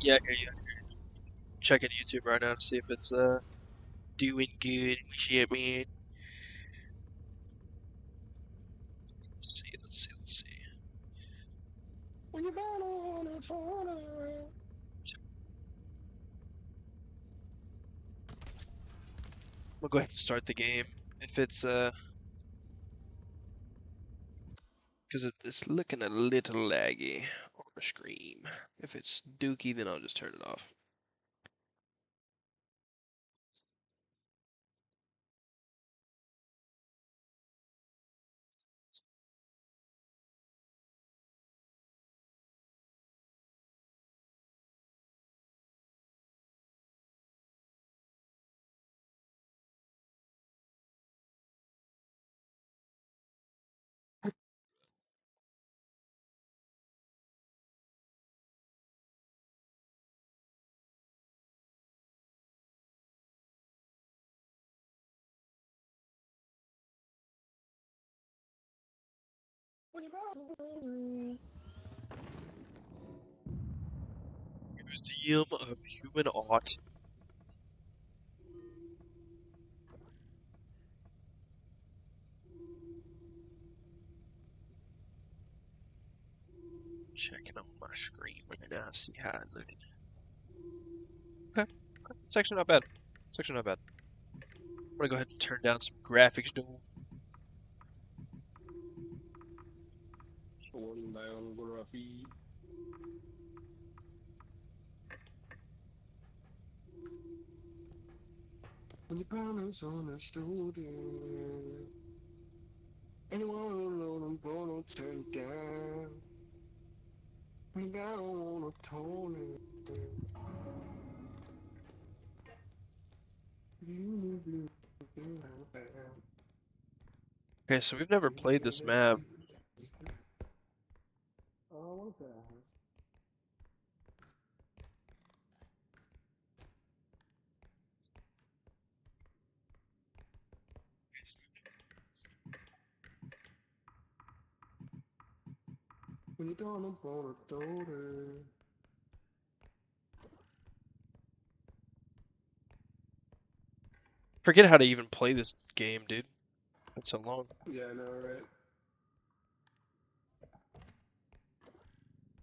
Yeah, I hear you. Checking YouTube right now to see if it's doing good and shit, man. Let's see. We'll go ahead and start the game. If it's because it's looking a little laggy on the screen. If it's dookie, then I'll just turn it off. Museum of Human Art. Checking on my screen right now, see how it's looking. Okay, it's actually not bad. It's actually not bad. I'm gonna go ahead and turn down some graphics, dude. When your partner's on her shoulder, anyone alone, I'm gonna turn down. When I don't wanna tone it. Okay, so we've never played this map. Oh, what's that? When you don't want to throw it. Forget how to even play this game, dude. It's so long. Yeah, I know, right?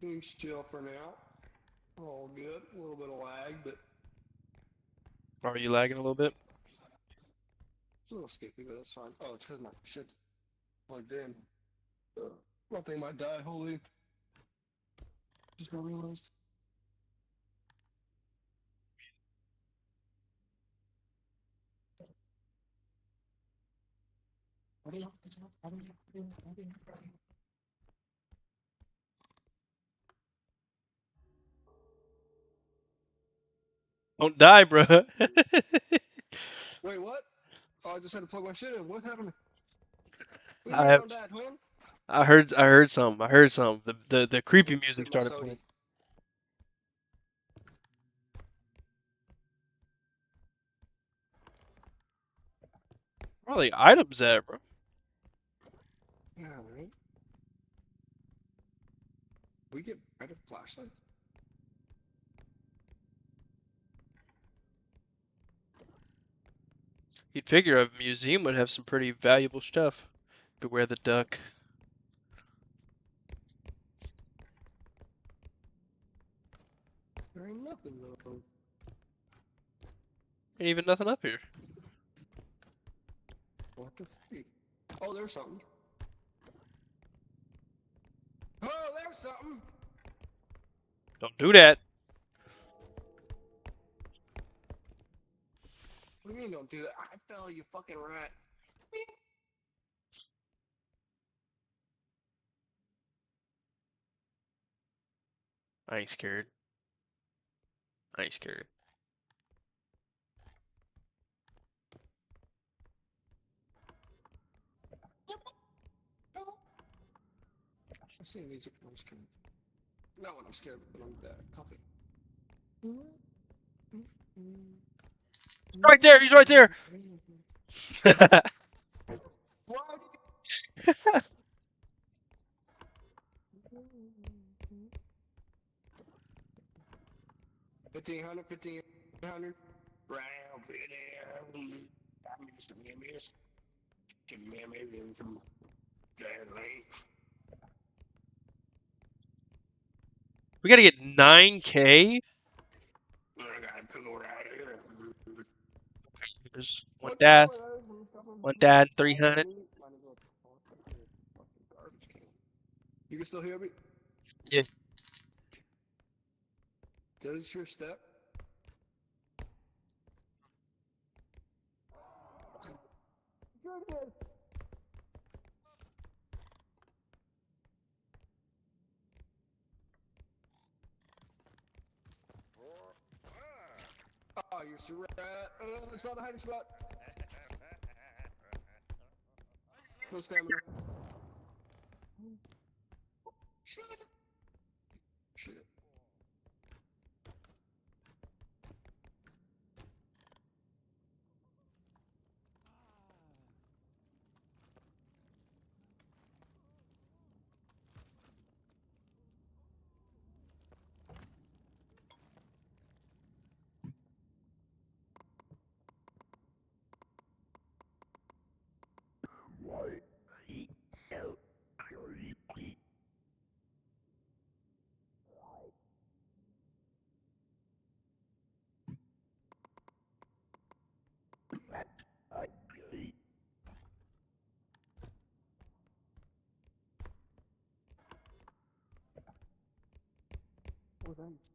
Seems chill for now. All good. A little bit of lag, but Are you lagging a little bit? it's a little skippy, but that's fine. Oh, it's because my shit's plugged in. That thing might die. Holy. Just not realized. Don't die, bro. Wait, what? Oh, I just had to plug my shit in. What happened? What do you I mean have. don't die, twin? I heard something. I heard something. The creepy music Sip my started soda. playing. Where are the items at, bro? Yeah, right. We get better flashlights. You'd figure a museum would have some pretty valuable stuff. Beware the duck. There ain't nothing though. Ain't even nothing up here. What the freak? Oh, there's something. Oh, there's something. Don't do that. What do you mean don't do that? I fell, you fucking rat. I ain't scared. I ain't scared. I see music when I'm scared. Not when I'm scared, but I'm coughing. Right there. He's right there. What? 1500, 1500. Round, pretty. I miss the memories. The memories and some jazz links. We gotta get 9K? I gotta go right here. There's What the hell is one dad, that? 300. Garbage can. You can still hear me? Yeah. Does your step? Goodness. Oh, you're so right. It's not a hiding spot. No stamina. Shit. Shit.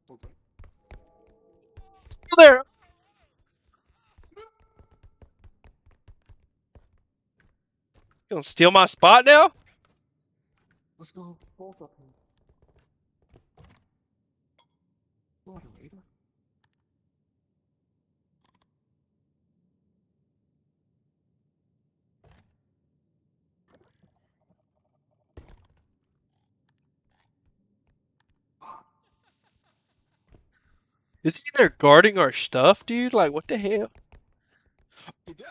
Okay. Still there. You gonna steal my spot now? Let's go. Both of them. Moderator. Is he in there guarding our stuff, dude? Like, what the hell? He died.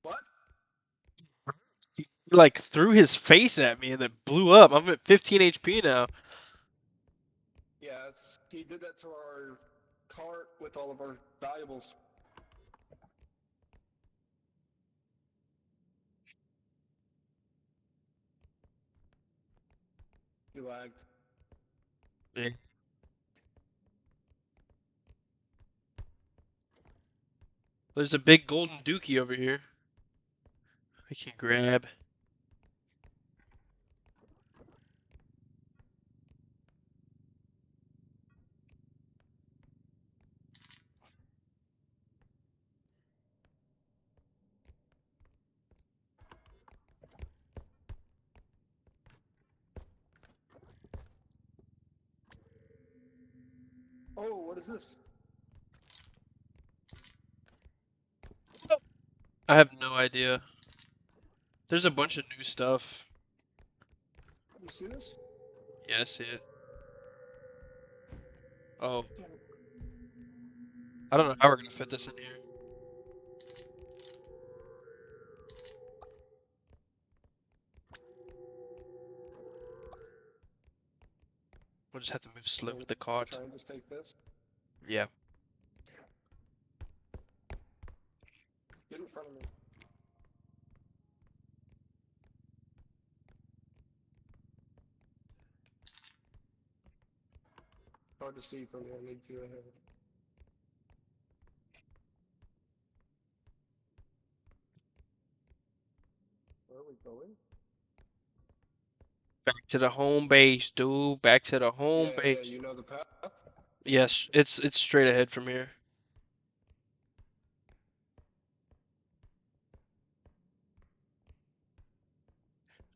What? He like threw his face at me and then blew up. I'm at 15 HP now. Yeah, he did that to our cart with all of our valuables. He lagged. Yeah. There's a big golden dookie over here. I can grab. Oh, what is this? I have no idea. There's a bunch of new stuff. You see this? Yeah, I see it. Oh, I don't know how we're gonna fit this in here. We'll just have to move slow with the cart. Try and just take this. Yeah. Get in front of me. Hard to see from here. I need you ahead. Where are we going? to the home base, dude. Back to the home Yeah, base. you know the path? Yes, it's straight ahead from here.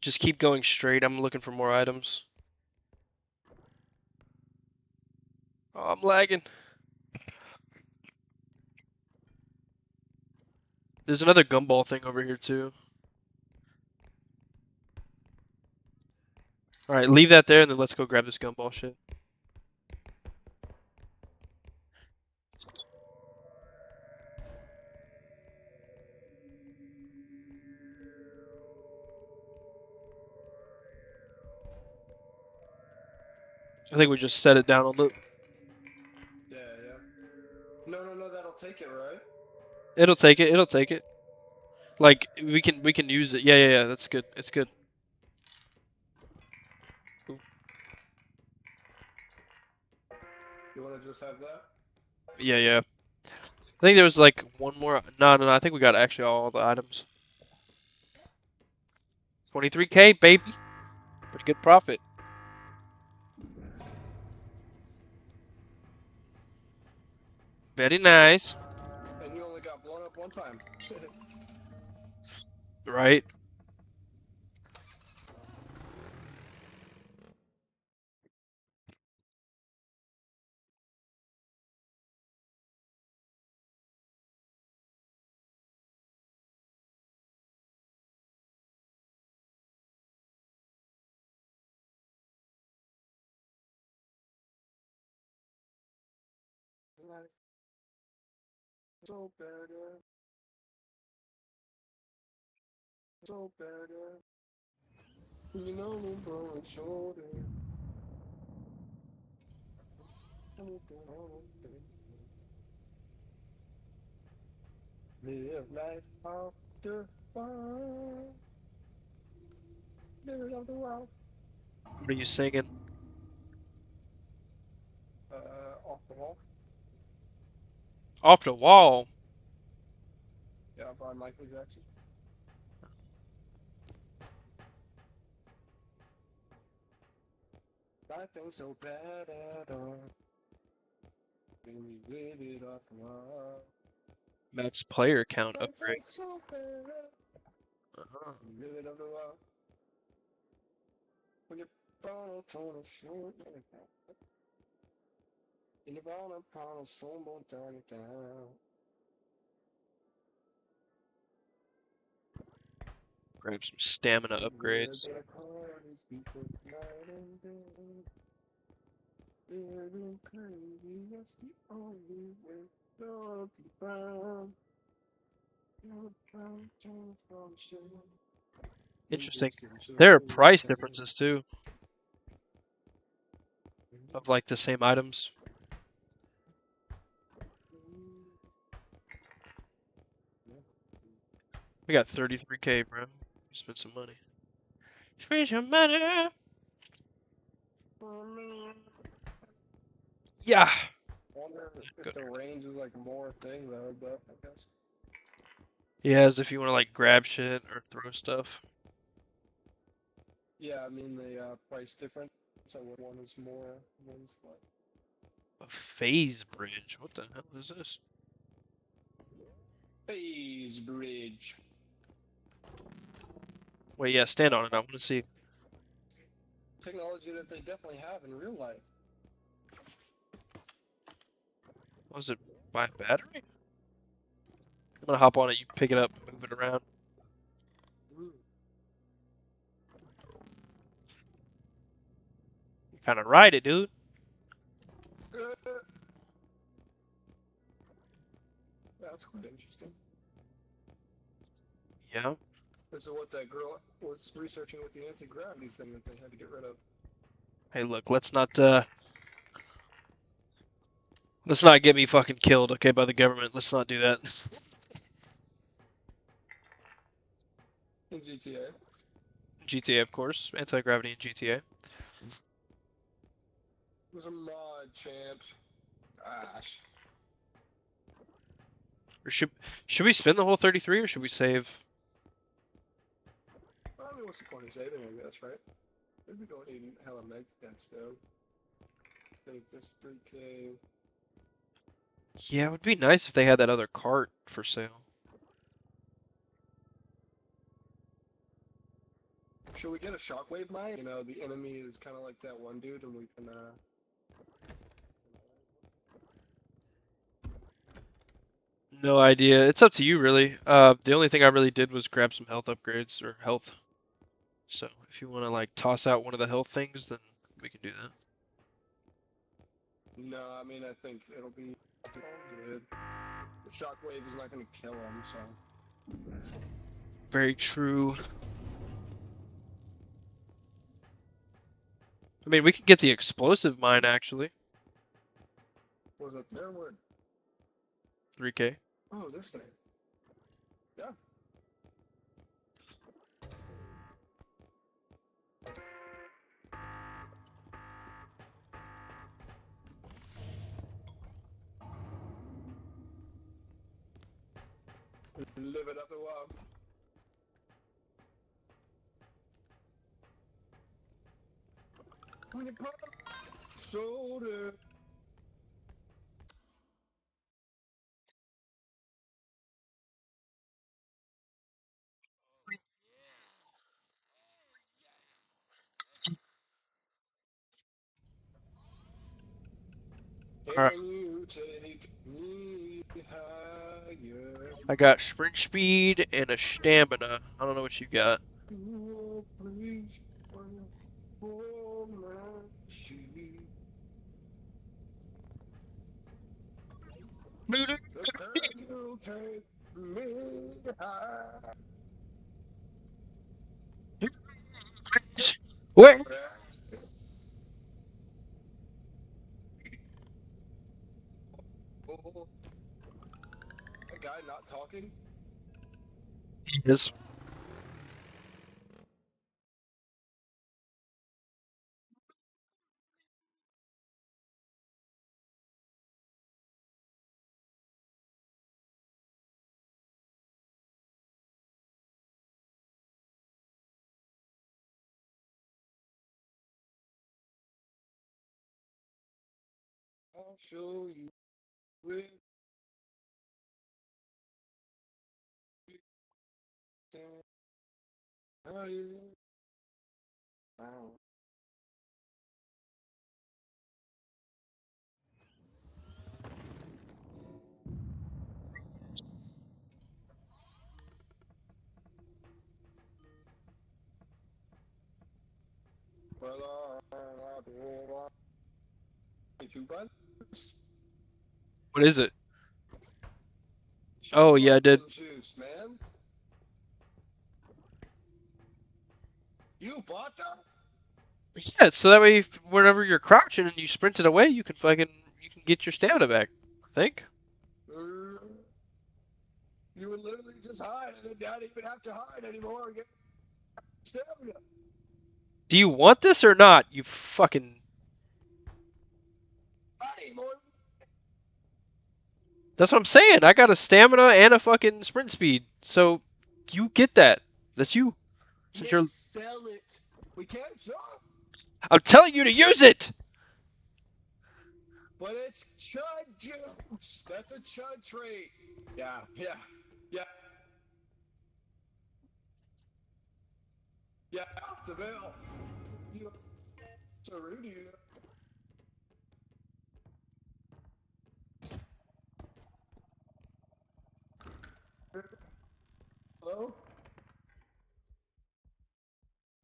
Just keep going straight. I'm looking for more items. Oh, I'm lagging. There's another gumball thing over here too. All right, leave that there and then let's go grab this gumball shit. I think we just set it down on the. Yeah. No, that'll take it, right? It'll take it. It'll take it. Like we can use it. Yeah. That's good. It's good. Ooh. You wanna just have that? Yeah. I think there was like one more. No. I think we got actually all the items. 23K, baby. Pretty good profit. Very nice. And you only got blown up one time. Right? Life so better, so better. You know I'm blowing shoulder. Live life off the farm. Live it off the wild. What are you singing? Off the wall. Off the wall. Yeah, by Michael Jackson. Life ain't so bad at all. When we live it off the wall. Max player count Life upgrade. ain't so bad. Uh-huh. Live it off the wall. When you're born upon a short and you're born upon a soul, turn it down. Grab some stamina Where upgrades. the heart is before night and day. Living crazy, that's the only way. Love to found. Love found, turn from shame. Interesting. Injustice There are always price same. differences too of like the same items. We got 33K, bro. Spend some money. Spend some money. Yeah. Wonder if Good. the range is like more thing though, but I guess. Yeah, as if you want to like grab shit or throw stuff. Yeah, I mean the price difference. So one is more, one's less. A phase bridge. What the hell is this? Phase bridge. Wait, yeah, stand on it. I want to see. Technology that they definitely have in real life. Was it by battery? I'm gonna hop on it. You pick it up, move it around. You kind of ride it, dude. That's quite interesting. Yeah. This is what that girl was researching with the anti-gravity thing that they had to get rid of. Hey, look. Let's not get me fucking killed, okay, by the government. Let's not do that. In GTA. GTA, of course. Anti-gravity in GTA. It was a mod, champs. Gosh. Or should we spend the whole 33 or should we save? I mean, what's the point of saving, I guess, right? Maybe don't need hella med kits though. Take this 3K. Yeah, it would be nice if they had that other cart for sale. Should we get a shockwave mine? You know, the enemy is kind of like that one dude, and we can, No idea. It's up to you, really. The only thing I really did was grab some health upgrades or health. So if you want to like toss out one of the health things, then we can do that. No, I mean, I think it'll be good. The shockwave is not going to kill him, so. Very true. I mean, we can get the explosive mine actually. Was it there? Where? 3K. Oh, this thing. Yeah. Live it up a while. When you put shoulder. All right. Can you take me higher? I got sprint speed and a stamina. I don't know what you got. Oh, please, for mercy. Can you take me higher? Where? Oh, that guy not talking? Yes. I'll show you with higher. Wow. Well, two buttons. What is it? Shot Oh yeah, I did. pumpkin juice, man. You bought that? Yeah, so that way, whenever you're crouching and you sprint it away, you can get your stamina back. I think. Uh, you would literally just hide and then not even have to hide anymore and get stamina. Do you want this or not? You fucking. Hiding more. That's what I'm saying. I got a stamina and a fucking sprint speed. So you get that. That's you. Since Can't you're. sell it. We can't sell it. I'm telling you to use it. But it's chud juice. That's a chud trait. Yeah, yeah, yeah, yeah. Deville. You so rude. You. Hello?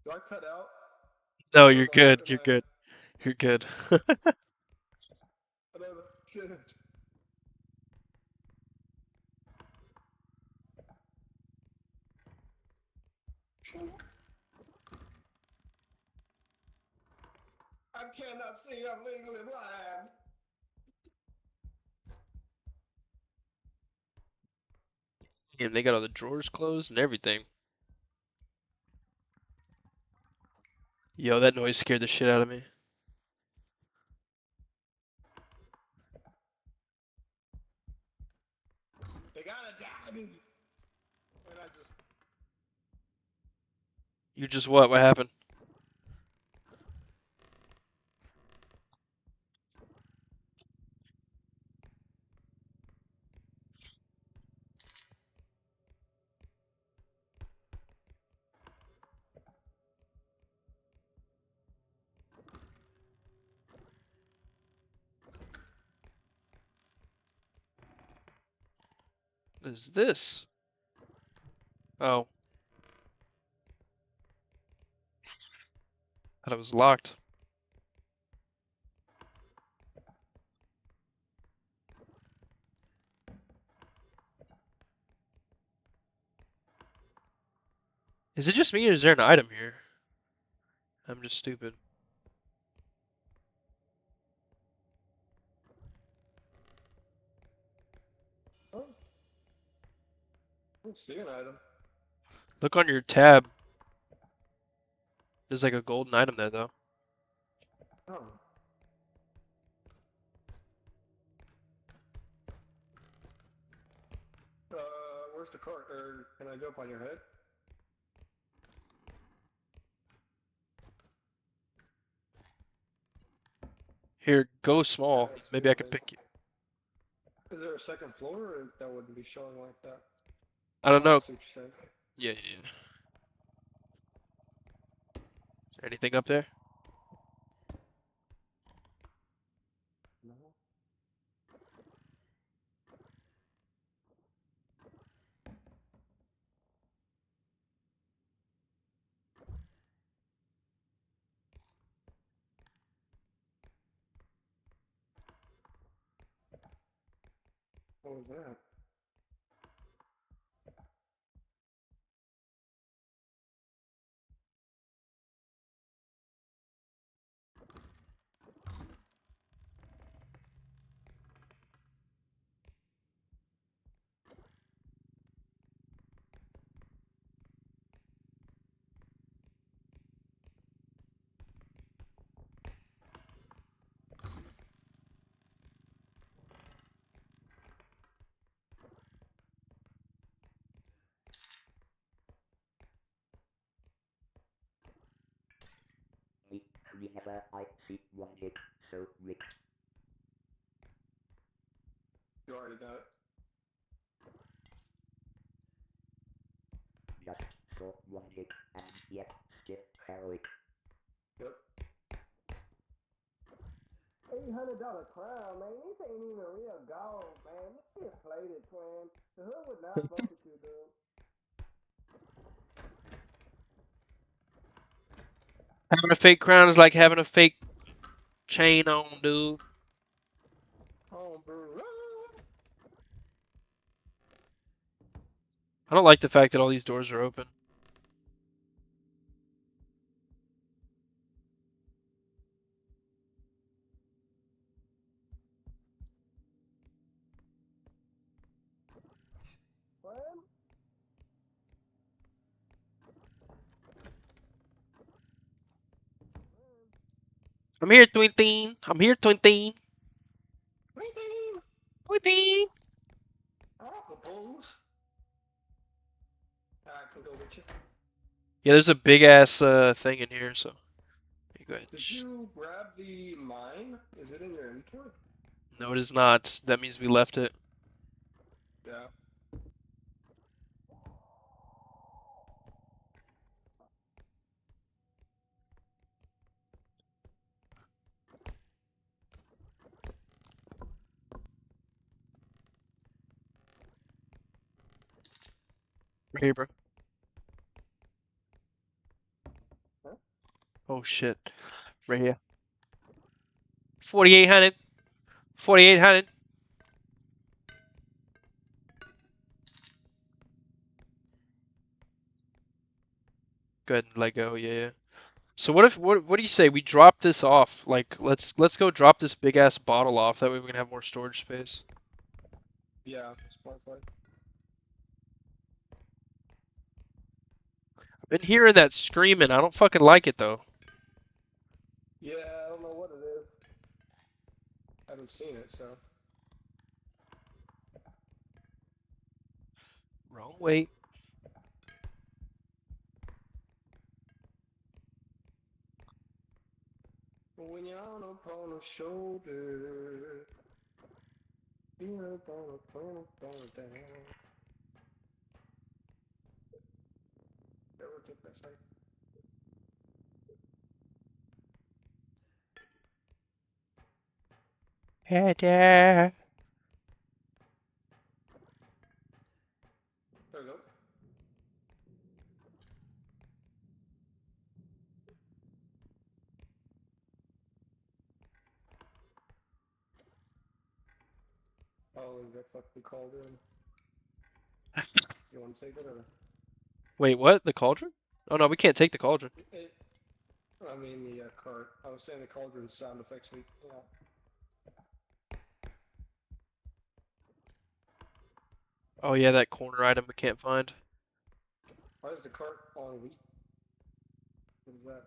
Do I cut out? No, Or you're am I? good. Am You're I? good. You're good. I don't know. Shit. I cannot see. I'm legally blind. And they got all the drawers closed and everything. Yo, that noise scared the shit out of me. They gotta die me. And I just You just what? What happened? What is this? Oh, thought it was locked. Is it just me or is there an item here? I'm just stupid. Oh, I don't see an item. Look on your tab. There's like a golden item there though. Oh. Where's the cart? Or can I jump on your head? Here, go Yeah, small. I see Maybe I it. can pick you. Is there a second floor, or that wouldn't be showing like that? I don't Oh, I know. see what you're saying. Yeah, yeah, yeah. Is there anything up there? No. What was that? Whenever I see one hit, so Rick You already got it. just saw one hit and yet still heroic. Yep. $800 crown, man. This ain't even real gold, man. This inflated, twin. The hood would not fuck with you, dude. Having a fake crown is like having a fake chain on, dude. Oh, bro. I don't like the fact that all these doors are open. Twin? I'm here, Twinteen. I'm here, Twinteen. Twin? Twinteen. I propose. I can go with you. Yeah, there's a big ass thing in here, so you go ahead. Did you grab the mine? Is it in your inventory? No, it is not. That means we left it. Yeah. Right here, bro. Huh? Oh shit. Right here. 4,800. 4,800. Go ahead and let go. Yeah, yeah. So what do you say we drop this off? Like let's go drop this big ass bottle off. That way we can have more storage space. Yeah. Spotify. Been hearing that screaming. I don't fucking like it though. Yeah, I don't know what it is. I haven't seen it, so. Wrong way. When you're on upon a shoulder, you're gonna down. Ever took that site? Heather. and get fucking called in. You want to take it or? Wait, what? The cauldron? Oh no, we can't take the cauldron. I mean the cart. I was saying the cauldron sound effects. Yeah. Oh yeah, that corner item we can't find. Why is the cart on wheat? What is that?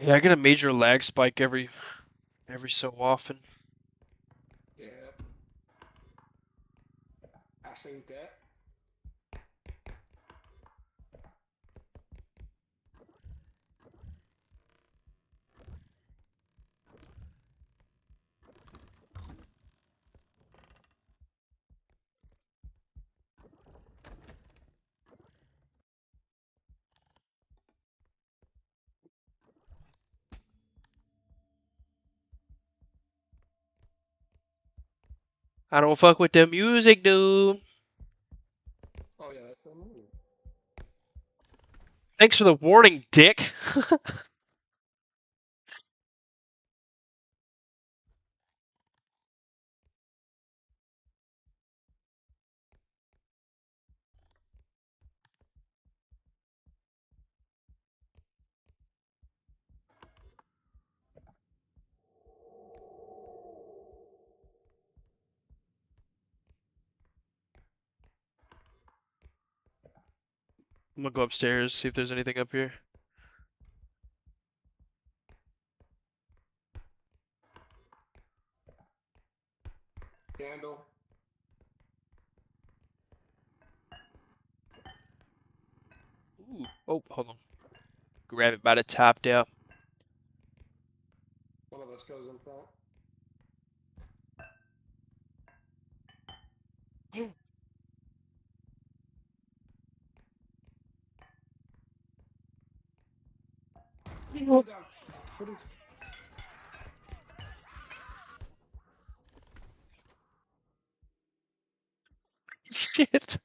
Yeah, I get a major lag spike every so often. Yeah. I think that. I don't fuck with the music, dude. Oh yeah, that's the movie. Thanks for the warning, dick. I'm gonna go upstairs, see if there's anything up here. Candle. Ooh. Oh, hold on. Grab it by the top there. One of us goes in front. Put it down. Put it. Shit.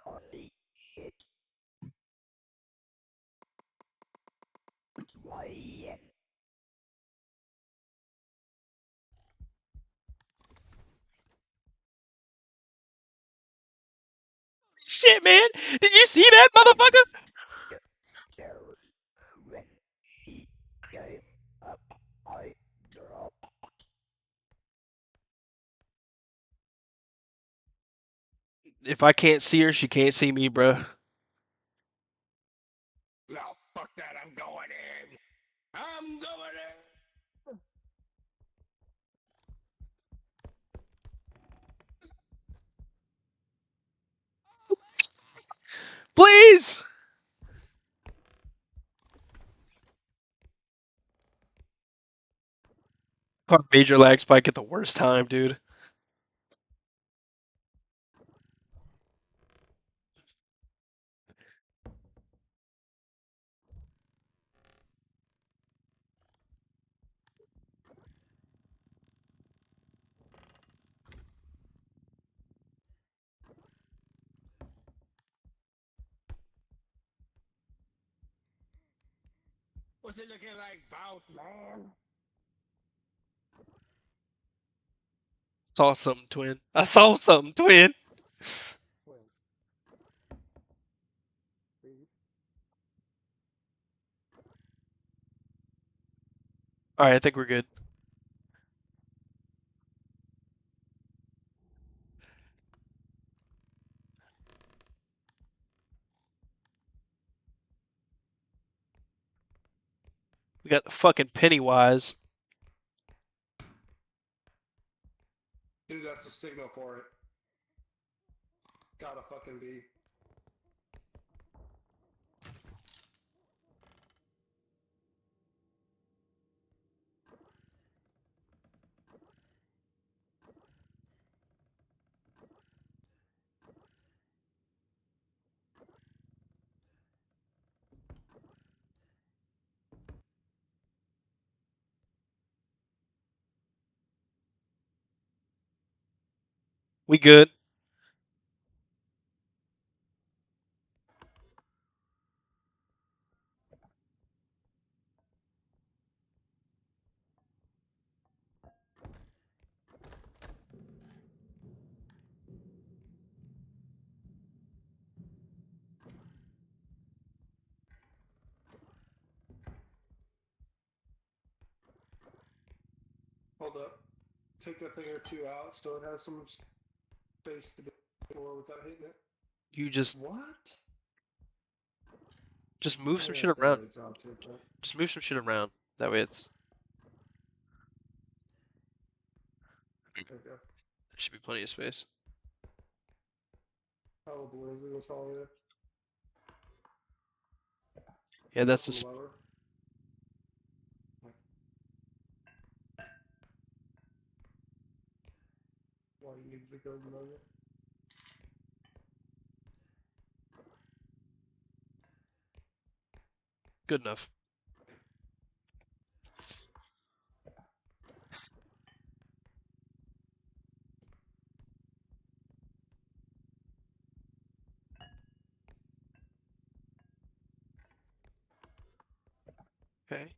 Holy shit. Why? Shit, man. Did you see that, motherfucker? So, when she came up, I dropped. If I can't see her, she can't see me, bro. No, fuck that. I'm going in. I'm going in. Please! Caught a major lag spike at the worst time, dude. What's it looking like, bout man? Saw something, twin. I saw something, twin. Wait. Alright, I think we're good. We got the fucking Pennywise. Dude, that's a signal for it. Gotta fucking be. We good. Hold up. Take a thing or two out so it has some space to be more without hitting it. You just What? move some Yeah, shit around. barely dropped it, but Just move some shit around. That way it's there we go. there should be plenty of space. How old was it? That's all it. Yeah, that's From the the lever. Why you need to go to the lever? good enough. Okay.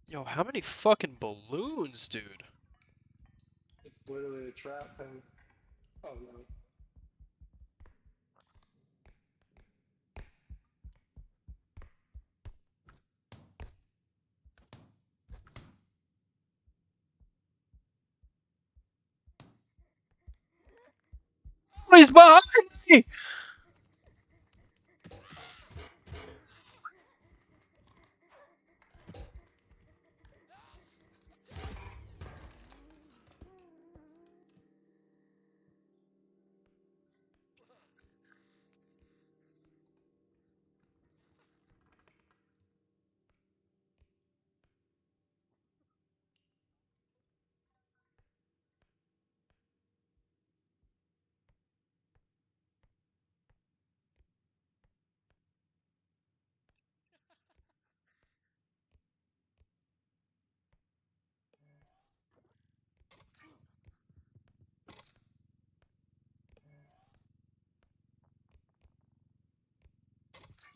Yo, how many fucking balloons, dude? It's literally a trap thing. Oh no. Oh, he's behind me!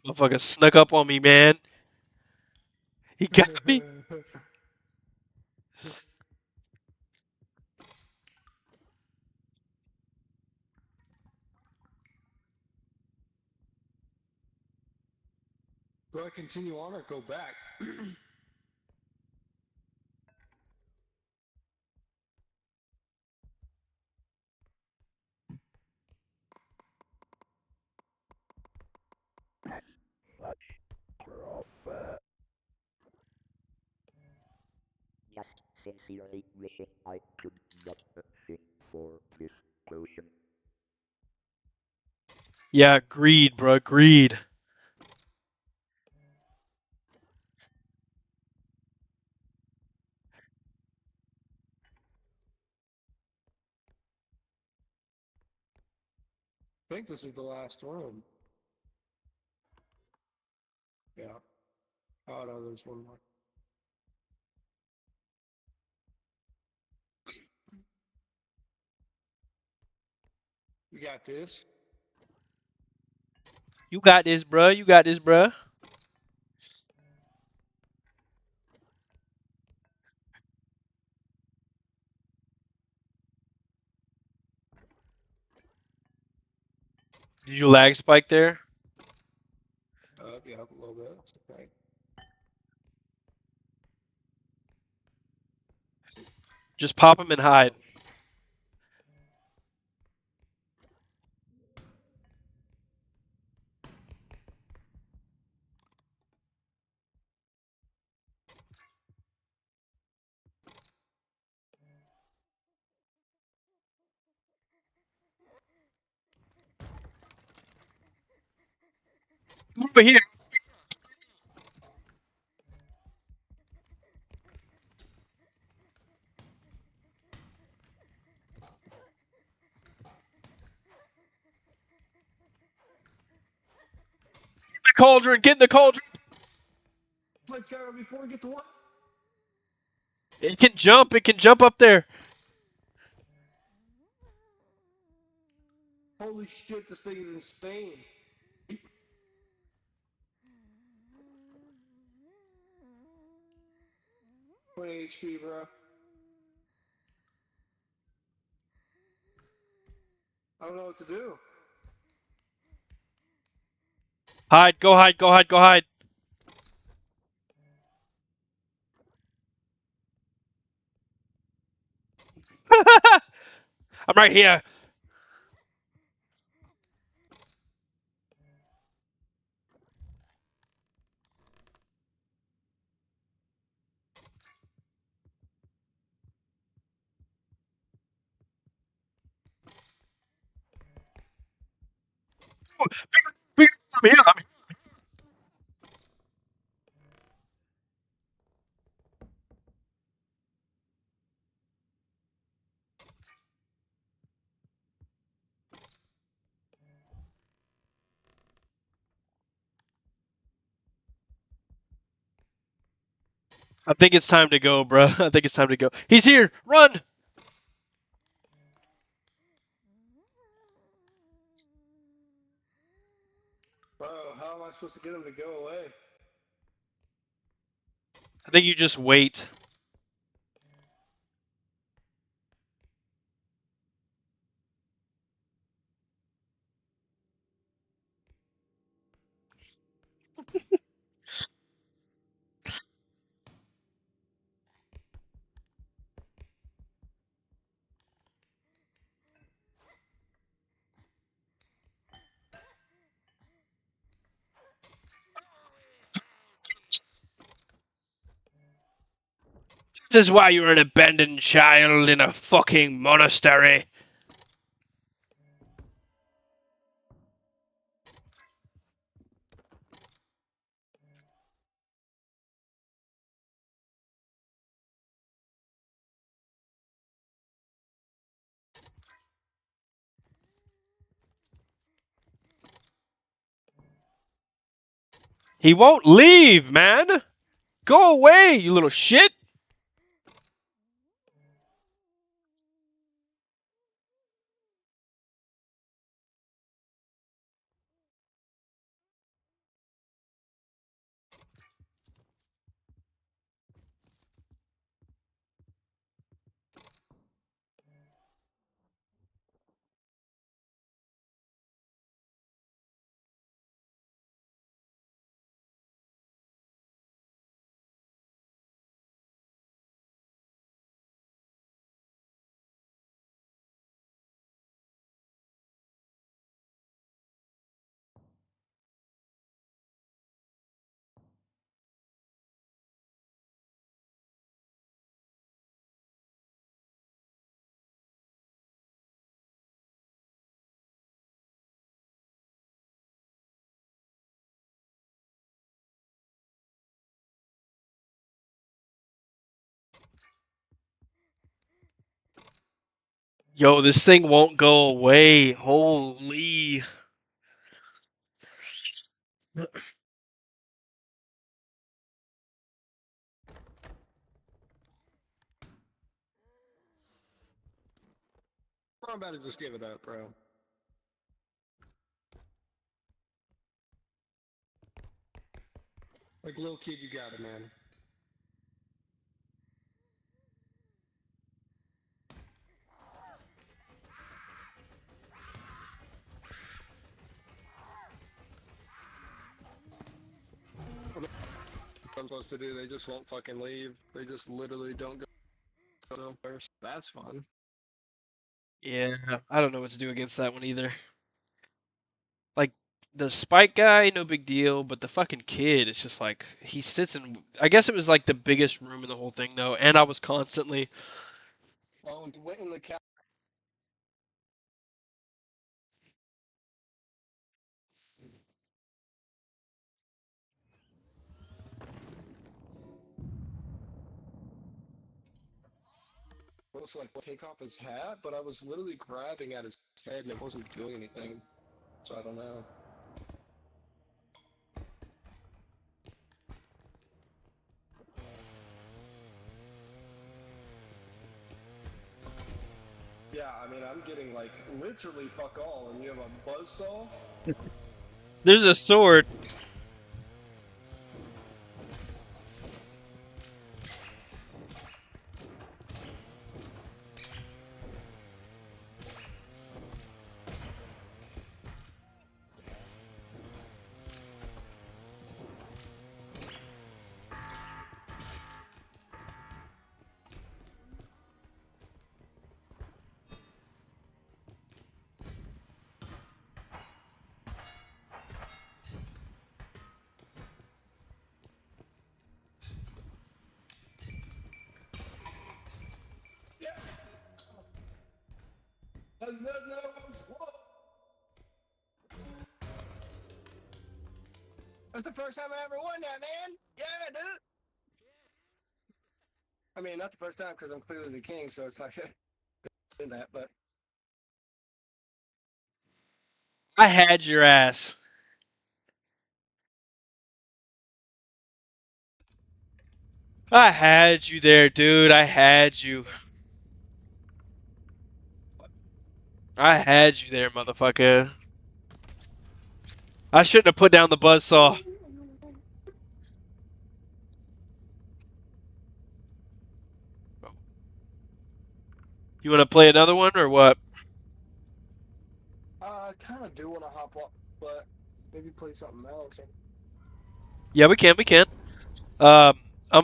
Motherfucker snuck up on me, man. He got me. Do I continue on or go back? Just sincerely wishing I could not sing for this potion. Yeah, greed, bro. Greed. I think this is the last room. Yeah. Oh no, there's one more. You got this. You got this, bro. You got this, bro. Did you lag spike there? Yeah, a little bit. Okay. Just pop him and hide. Come over here. Get in the cauldron. Get in the cauldron. my Skyro before we get to one. It can jump. It can jump up there. Holy shit, this thing is insane. 20 HP, bro. I don't know what to do. Hide. Go hide. Go hide. Go hide. I'm right here. I'm here. I'm here. I think it's time to go, bro. I think it's time to go. He's here. Run. Bro, how am I supposed to get him to go away? I think you just wait. This is why you're an abandoned child in a fucking monastery. He won't leave, man. Go away, you little shit. Yo, this thing won't go away. Holy. Bro, I'm about to just give it up, bro. Like, little kid, you got it, man. What I'm supposed to do, they just won't fucking leave. They just literally don't go first. That's fun. Yeah, I don't know what to do against that one either. Like, the spike guy, no big deal, but the fucking kid, it's just like, he sits in. I guess it was like the biggest room in the whole thing, though, and I was constantly. Oh, and went in the cat. Was like take off his hat, but I was literally grabbing at his head and it wasn't doing anything. So I don't know. Yeah, I mean, I'm getting like literally fuck all, and you have a buzzsaw. There's a sword. Yeah, and then there was one. That's the first time I ever won that, man. Yeah, dude. I mean, not the first time because I'm clearly the king, so it's like in that. But I had your ass. I had you there, dude. I had you. I had you there, motherfucker. I shouldn't have put down the buzzsaw. You want to play another one or what? I kind of do want to hop up, but maybe play something else. Yeah, we can. We can. I'm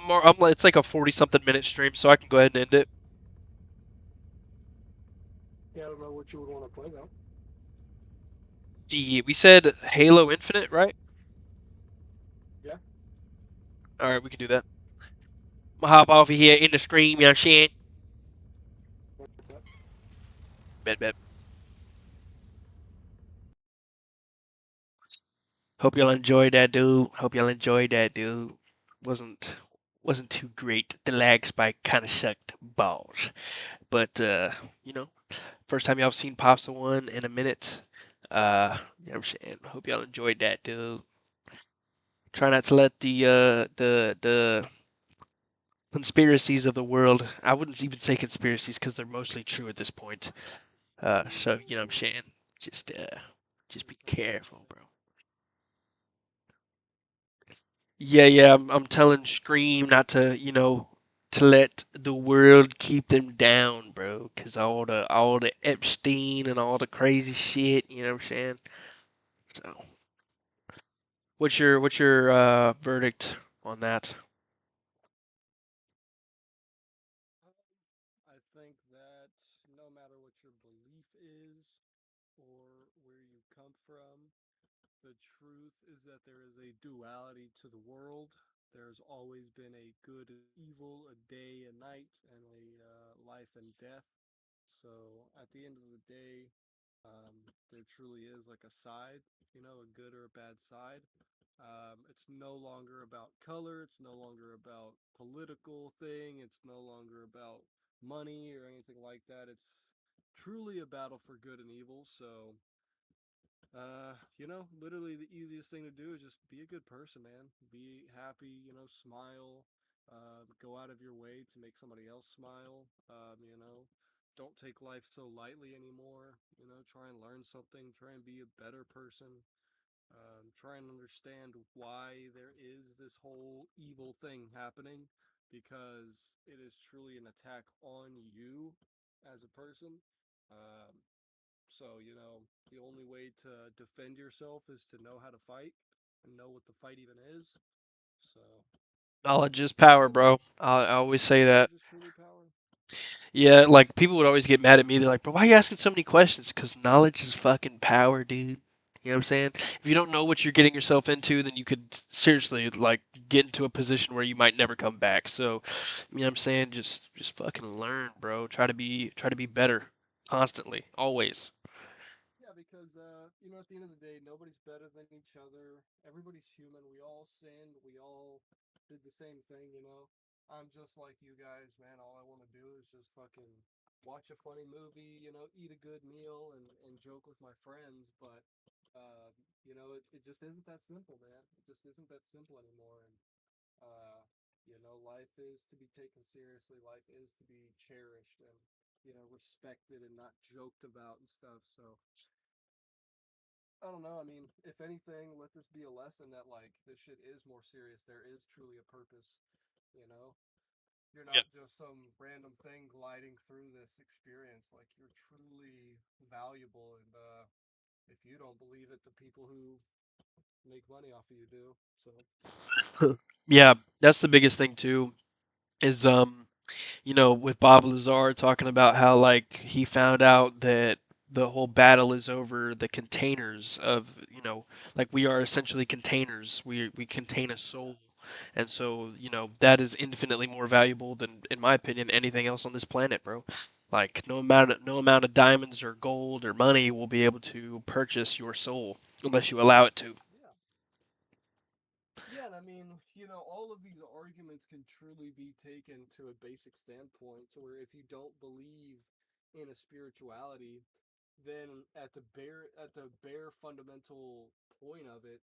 more. I'm. It's like a 40-something minute stream, so I can go ahead and end it. Yeah, I don't know what you would want to play though. Yeah, we said Halo Infinite, right? Yeah. All right, we can do that. I'm gonna hop off of here in the stream, you know, shit. Bet, bet. Hope y'all enjoyed that, dude. Hope y'all enjoyed that, dude. Wasn't wasn't too great. The lag spike kind of sucked balls, but you know, first time y'all have seen PopsTheOne in a minute. You know what I'm saying? Hope y'all enjoyed that, dude. Try not to let the conspiracies of the world. I wouldn't even say conspiracies because they're mostly true at this point. So you know what I'm saying? Just be careful, bro. Yeah, yeah, I'm telling Scream not to, to let the world keep them down, bro. 'Cause all the Epstein and all the crazy shit, you know what I'm saying? So, what's your verdict on that? I think that no matter what your belief is or where you come from, the truth is that there is a duality to the world. There's always been a good and evil, a day and night, and a life and death. So at the end of the day, there truly is like a side, a good or a bad side. It's no longer about color. It's no longer about political thing. It's no longer about money or anything like that. It's truly a battle for good and evil. So literally the easiest thing to do is just be a good person, man. Be happy, smile. Go out of your way to make somebody else smile. Don't take life so lightly anymore. Try and learn something. Try and be a better person. Try and understand why there is this whole evil thing happening because it is truly an attack on you as a person. Um, so, the only way to defend yourself is to know how to fight and know what the fight even is. So, Knowledge is power, yeah, bro. I always say that. knowledge is truly power. Yeah, like people would always get mad at me. They're like, "Bro, why are you asking so many questions?" Because knowledge is fucking power, dude. You know what I'm saying? If you don't know what you're getting yourself into, then you could seriously like get into a position where you might never come back. So, you know what I'm saying? Just fucking learn, bro. Try to be better constantly, always. Yeah, because at the end of the day, nobody's better than each other. Everybody's human. We all sinned. We all did the same thing. I'm just like you guys, man. All I want to do is just fucking watch a funny movie, eat a good meal, and joke with my friends. But it just isn't that simple, man. It just isn't that simple anymore. And life is to be taken seriously. Life is to be cherished, and respected and not joked about and stuff. So I don't know. I mean, if anything, let this be a lesson that like this shit is more serious. There is truly a purpose. You know, you're Yeah. not just some random thing gliding through this experience. Like you're truly valuable, and if you don't believe it, the people who make money off of you do. So Yeah, that's the biggest thing too. Is with Bob Lazar talking about how like he found out that the whole battle is over the containers of, like we are essentially containers. We contain a yeah, soul. And so, that is infinitely more valuable than, in my opinion, anything else on this planet, bro. Like no amount of diamonds or gold or money will be able to purchase your soul unless you allow it to. yeah. Yeah, and I mean, all of these arguments can truly be taken to a basic standpoint to where if you don't believe in a spirituality, then at the bare fundamental point of it,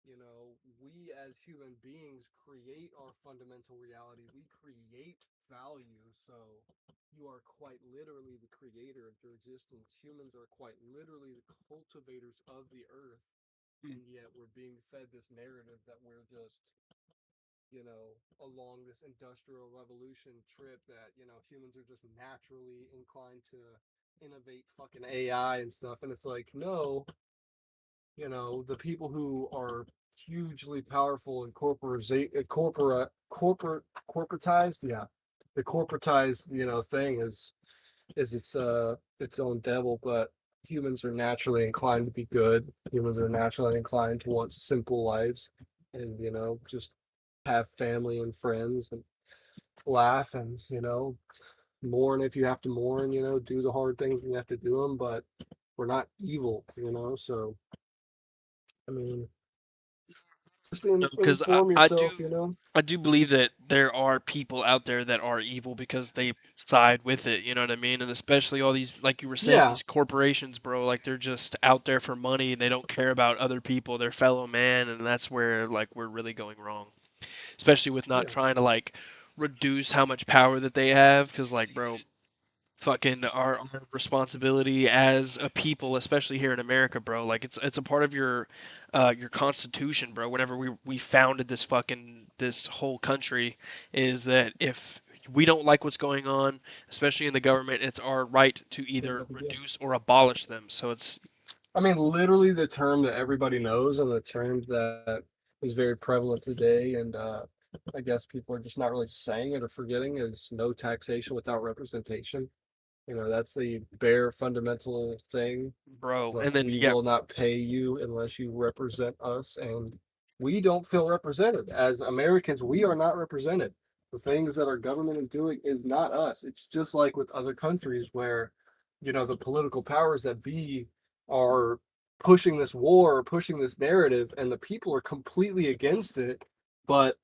we as human beings create our fundamental reality. We create value. So you are quite literally the creator of your existence. Humans are quite literally the cultivators of the earth, Mm. and yet we're being fed this narrative that we're just along this industrial revolution trip that, humans are just naturally inclined to innovate fucking AI and stuff. And it's like, no, the people who are hugely powerful and corporatized, yeah. The corporatized, thing is its own devil, but humans are naturally inclined to be good. Humans are naturally inclined to want simple lives and, just have family and friends and laugh and, mourn if you have to mourn, do the hard things when you have to do them, but we're not evil, so I mean, just No, because I, inform I do yourself, I do believe that there are people out there that are evil because they side with it, you know what I mean? And especially all these, like you were saying, Yeah, these corporations, bro, like they're just out there for money. They don't care about other people, their fellow man, and that's where like we're really going wrong. Especially with not yeah, trying to like reduce how much power that they have, because like, bro, fucking our responsibility as a people, especially here in America, bro. Like it's a part of your constitution, bro. Whenever we founded this whole country, is that if we don't like what's going on, especially in the government, it's our right to get it either up again. reduce or abolish them. So it's I mean, literally the term that everybody knows and the term that is very prevalent today, and I guess people are just not really saying it or forgetting is no taxation without representation. That's the bare fundamental thing. It's bro. like And then we yeah, will not pay you unless you represent us, and we don't feel represented. As Americans, we are not represented. The things that our government is doing is not us. It's just like with other countries where, the political powers that be are pushing this war, pushing this narrative, and the people are completely against it. But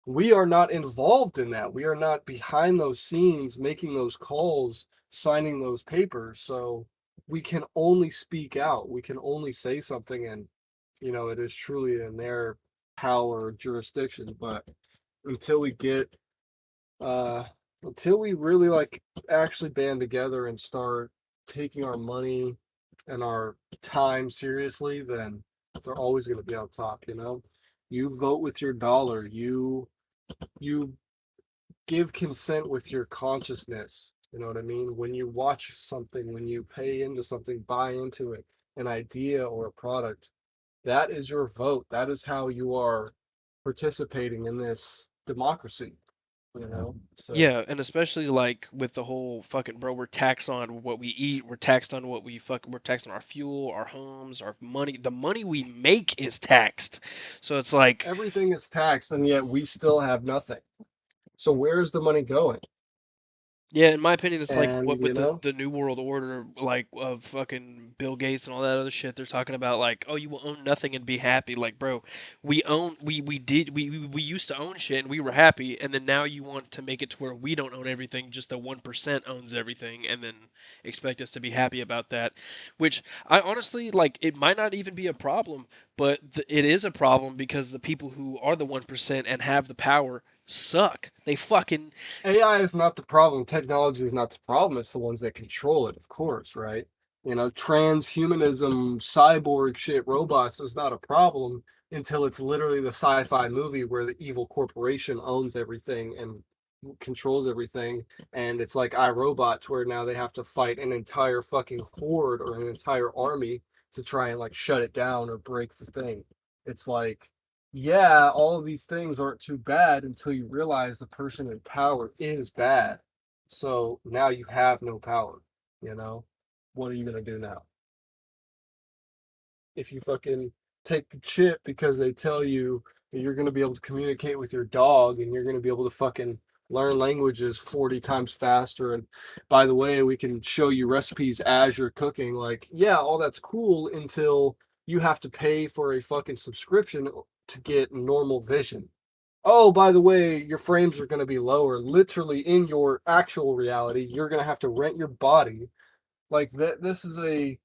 we are not involved in that. We are not behind those scenes making those calls, signing those papers. So we can only speak out. We can only say something, and it is truly in their power jurisdiction. But until we get uh until we really like actually band together and start taking our money and our time seriously, then they're always going to be on top. You vote with your dollar. You give consent with your consciousness. You know what I mean? When you watch something, when you pay into something, buy into it, an idea or a product, that is your vote. That is how you are participating in this democracy. So yeah, and especially like with the whole fucking, bro, we're taxed on what we eat, we're taxed on we're taxed on our fuel, our homes, our money. The money we make is taxed. So it's like, everything is taxed, and yet we still have nothing. So where's the money going? yeah, in my opinion, it's like And what with the New World Order, like of fucking Bill Gates and all that other shit. They're talking about like, oh, you will own nothing and be happy. Like, bro, we used to own shit and we were happy, and then now you want to make it to where we don't own everything, just the 1% owns everything, and then expect us to be happy about that. Which I honestly like. It might not even be a problem, but it is a problem because the people who are the 1% and have the power suck. They fucking AI is not the problem. Technology is not the problem. It's the ones that control it, of course, right? Transhumanism, cyborg shit, robots is not a problem until it's literally the sci-fi movie where the evil corporation owns everything and controls everything. And it's like iRobots, where now they have to fight an entire fucking horde or an entire army to try and like shut it down or break the thing. It's like, yeah, all of these things aren't too bad until you realize the person in power is bad. So now you have no power, you know? What are you gonna do now? If you fucking take the chip because they tell you that you're gonna be able to communicate with your dog and you're gonna be able to fucking learn languages 40 times faster, and by the way, we can show you recipes as you're cooking, like, yeah, all that's cool until you have to pay for a fucking subscription to get normal vision. Oh, by the way, your frames are going to be lower. Literally, in your actual reality, you're going to have to rent your body. Like that. This is a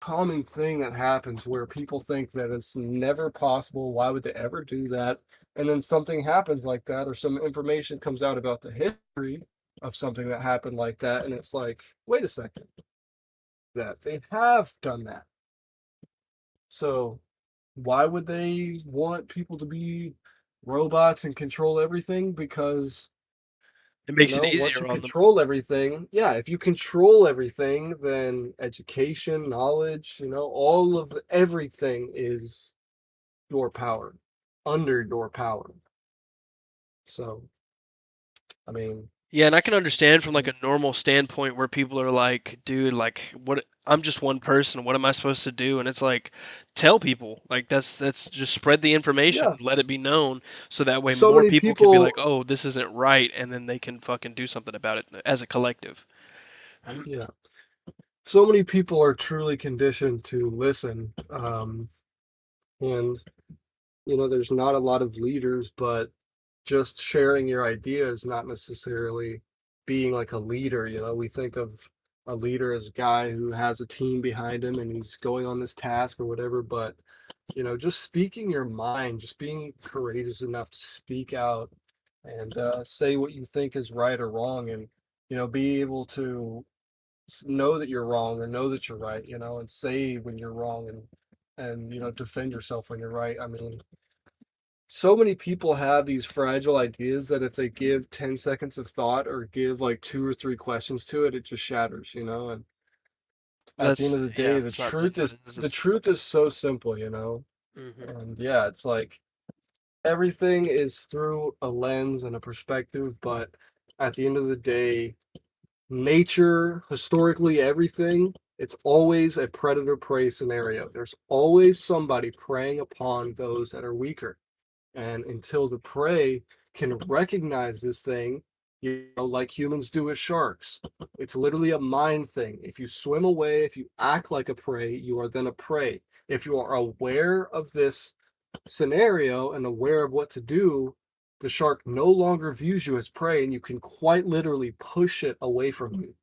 common thing that happens where people think that it's never possible. Why would they ever do that? And then something happens like that, or some information comes out about the history of something that happened like that, and it's like, wait a second, that they have done that. So why would they want people to be robots and control everything? Because it makes it once easier you on them. control everything, yeah, if you control everything, then education, knowledge, all of everything is your power, under your power. So, I mean, Yeah, and I can understand from like a normal standpoint where people are like, dude, like what I'm just one person, what am I supposed to do? And it's like tell people. Like that's just spread the information, yeah, let it be known so that way so more many people can be like, people, "Oh, this isn't right," and then they can fucking do something about it as a collective. yeah, so many people are truly conditioned to listen. And there's not a lot of leaders, but just sharing your ideas, not necessarily being like a leader. We think of a leader as a guy who has a team behind him and he's going on this task or whatever, but just speaking your mind, just being courageous enough to speak out and say what you think is right or wrong, and be able to know that you're wrong or know that you're right, and say when you're wrong, and defend yourself when you're right. I mean, so many people have these fragile ideas that if they give 10 seconds of thought or give like two or three questions to it, it just shatters, and at the end That's of the yeah, day, the it's not truth what is it is. the It's truth is so simple, hmm and yeah, it's like everything is through a lens and a perspective, but at the end of the day, nature, historically, everything, it's always a predator prey scenario. There's always somebody preying upon those that are weaker. And until the prey can recognize this thing, like humans do with sharks, it's literally a mind thing. If you swim away, if you act like a prey, you are then a prey. If you are aware of this scenario and aware of what to do, the shark no longer views you as prey and you can quite literally push it away from you.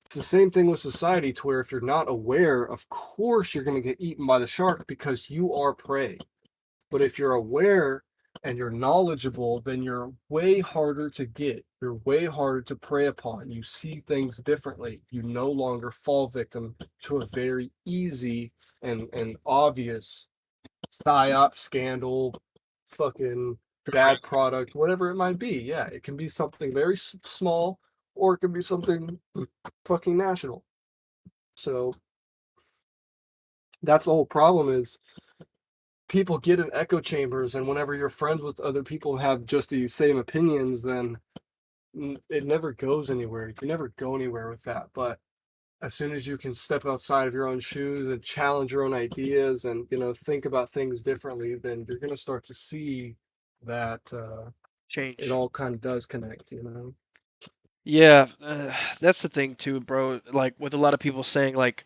It's the same thing with society, to where if you're not aware, of course you're going to get eaten by the shark because you are prey. But if you're aware and you're knowledgeable, then you're way harder to get. You're way harder to prey upon. You see things differently. You no longer fall victim to a very easy and obvious psyop scandal, fucking bad correct. product, whatever it might be. Yeah, it can be something very small, or it can be something fucking national. So that's the whole problem, is people get in echo chambers, and whenever you're friends with other people who have just the same opinions, then it never goes anywhere. You never go anywhere with that. But as soon as you can step outside of your own shoes and challenge your own ideas and think about things differently, then you're going to start to see that it Change. all kind of does connect. Yeah, that's the thing too, bro. Like with a lot of people saying like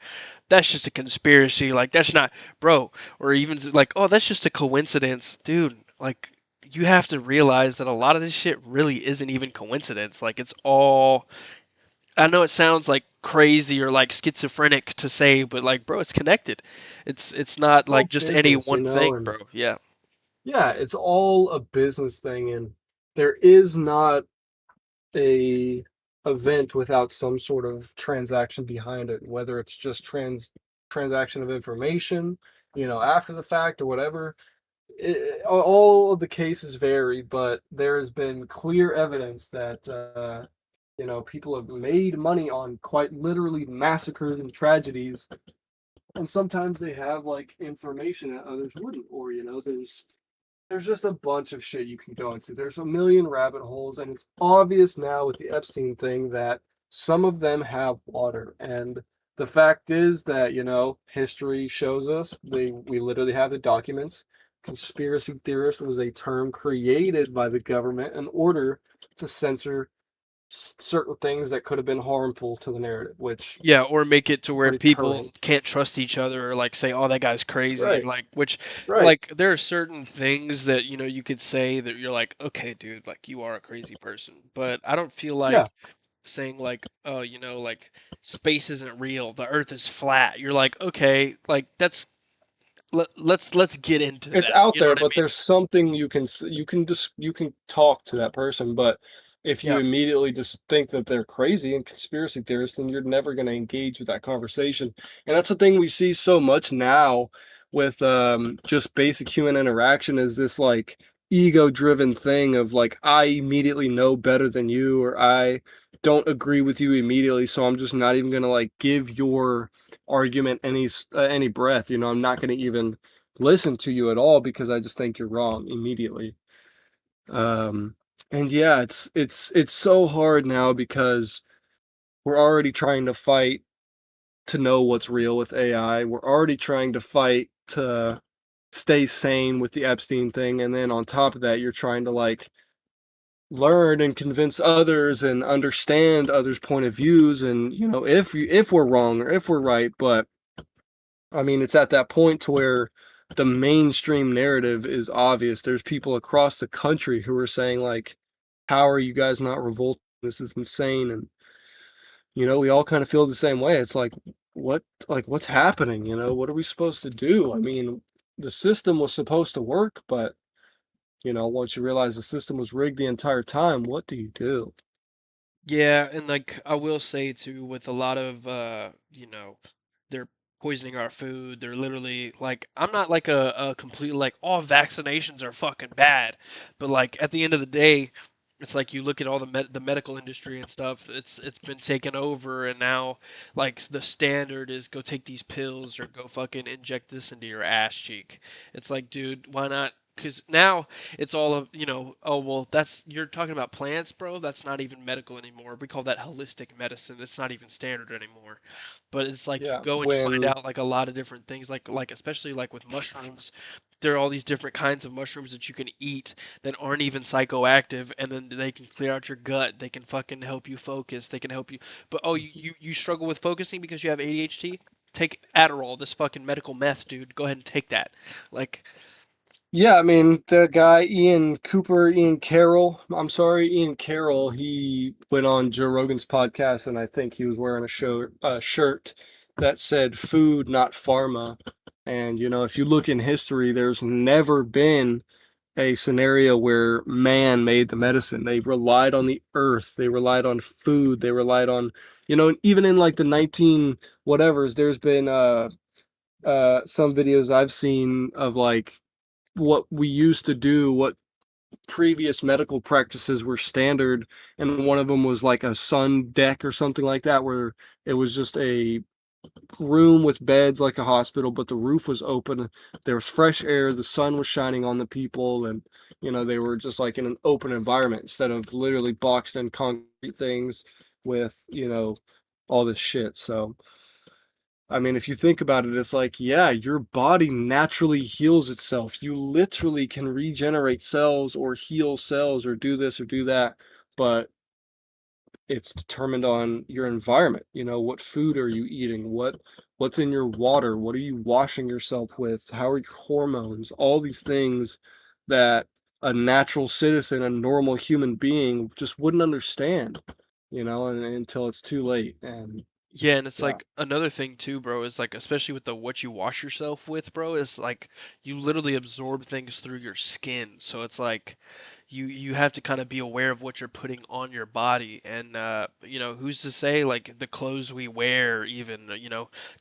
that's just a conspiracy, like that's not, bro, or even like oh that's just a coincidence, dude. Like you have to realize that a lot of this shit really isn't even coincidence. Like it's all. I know it sounds like crazy or like schizophrenic to say, but like, bro, it's connected. It's not It's like all just any business, one thing, and bro. Yeah, yeah, it's all a business thing. And there is not a event without some sort of transaction behind it, whether it's just transaction of information, after the fact or whatever. All of the cases vary, but there has been clear evidence that people have made money on quite literally massacres and tragedies, and sometimes they have like information that others wouldn't, or there's just a bunch of shit you can go into. There's a million rabbit holes, and it's obvious now with the Epstein thing that some of them have water. And the fact is that, history shows us we literally have the documents. Conspiracy theorist was a term created by the government in order to censor certain things that could have been harmful to the narrative, which Yeah, or make it is to where pretty people current. can't trust each other or like say, "Oh, that guy's crazy," Right, like which right. like there are certain things that you could say that you're like, "Okay, dude, like you are a crazy person." But I don't feel Yeah, like saying like, "Oh, like space isn't real, the earth is flat." You're like, "Okay, like let's get into it's that." out You know there, what I but mean? there's something you can talk to that person, but if you Yeah. immediately just think that they're crazy and conspiracy theorists, then you're never going to engage with that conversation. And that's the thing we see so much now with just basic human interaction is this like ego driven thing of like I immediately know better than you, or I don't agree with you immediately, so I'm just not even going to like give your argument any breath. I'm not going to even listen to you at all because I just think you're wrong immediately. Um, and yeah, it's so hard now because we're already trying to fight to know what's real with AI. We're already trying to fight to stay sane with the Epstein thing, and then on top of that, you're trying to like learn and convince others and understand others' point of views, and if we're wrong or if we're right. But I mean, it's at that point to where the mainstream narrative is obvious. There's people across the country who are saying like, "How are you guys not revolting? This is insane." And we all kind of feel the same way. It's what, what's happening? What are we supposed to do? I mean, the system was supposed to work, but once you realize the system was rigged the entire time, what do you do? Yeah, and like I will say too, with a lot of they're poisoning our food. They're literally like I'm not like a complete like all vaccinations are fucking bad, but like at the end of the day, it's like you look at all the medical industry and stuff. It's been taken over, and now like the standard is go take these pills or go fucking inject this into your ass cheek. It's like, dude, why not? Because now it's all of oh well, that's you're talking about plants, bro. That's not even medical anymore. We call that holistic medicine. It's not even standard anymore. But it's like you Yeah, go and you find when out like a lot of different things, like especially like with mushrooms. There are all these different kinds of mushrooms that you can eat that aren't even psychoactive, and then they can clear out your gut. They can fucking help you focus. They can help you. But oh, you struggle with focusing because you have ADHD? Take Adderall, this fucking medical meth, dude. Go ahead and take that. Like, Yeah, I mean, the guy Ian Carroll, I'm sorry, Ian Carroll, he went on Joe Rogan's podcast and I think he was wearing a shirt that said food, not pharma. And if you look in history, there's never been a scenario where man made the medicine. They relied on the earth, they relied on food, they relied on, even in like the 19 whatevers, there's been some videos I've seen of like what we used to do, what previous medical practices were standard, and one of them was like a sun deck or something like that, where it was just a room with beds like a hospital, but the roof was open. There was fresh air, the sun was shining on the people, and they were just like in an open environment instead of literally boxed in concrete things with all this shit. So I mean, if you think about it, it's like, yeah, your body naturally heals itself. You literally can regenerate cells or heal cells or do this or do that, but it's determined on your environment. What food are you eating? What's in your water? What are you washing yourself with? How are your hormones? All these things that a natural citizen, a normal human being just wouldn't understand, until it's too late. And Yeah, and it's Yeah. like another thing too, bro, is like especially with the what you wash yourself with, bro, is like you literally absorb things through your skin. So it's like you have to kind of be aware of what you're putting on your body and who's to say like the clothes we wear even,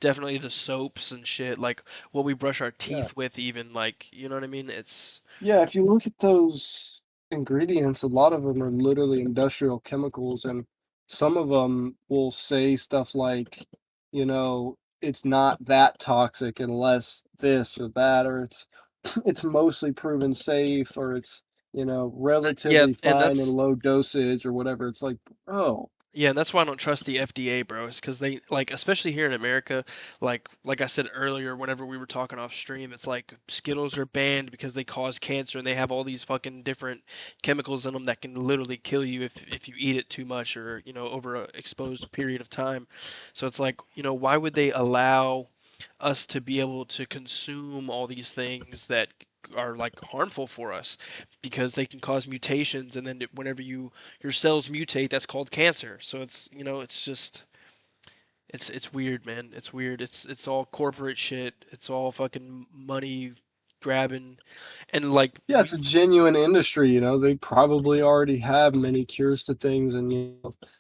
definitely the soaps and shit, like what we brush our Yeah. teeth with even like, you know what I mean? It's Yeah, if you look at those ingredients, a lot of them are literally industrial chemicals, and some of them will say stuff like, it's not that toxic unless this or that, or it's it's mostly proven safe, or it's, yeah, relatively and fine in that's low dosage or whatever. It's like, oh, Yeah, and that's why I don't trust the FDA, bro. Is because they like, especially here in America, like I said earlier, whenever we were talking off stream, it's like Skittles are banned because they cause cancer and they have all these fucking different chemicals in them that can literally kill you if you eat it too much or over a exposed period of time. So it's like, why would they allow us to be able to consume all these things that are like harmful for us because they can cause mutations and then whenever your cells mutate, that's called cancer. So it's it's just it's weird, man. It's weird. It's all corporate shit. It's all fucking money grabbing, and like yeah, it's a genuine industry, they probably already have many cures to things, and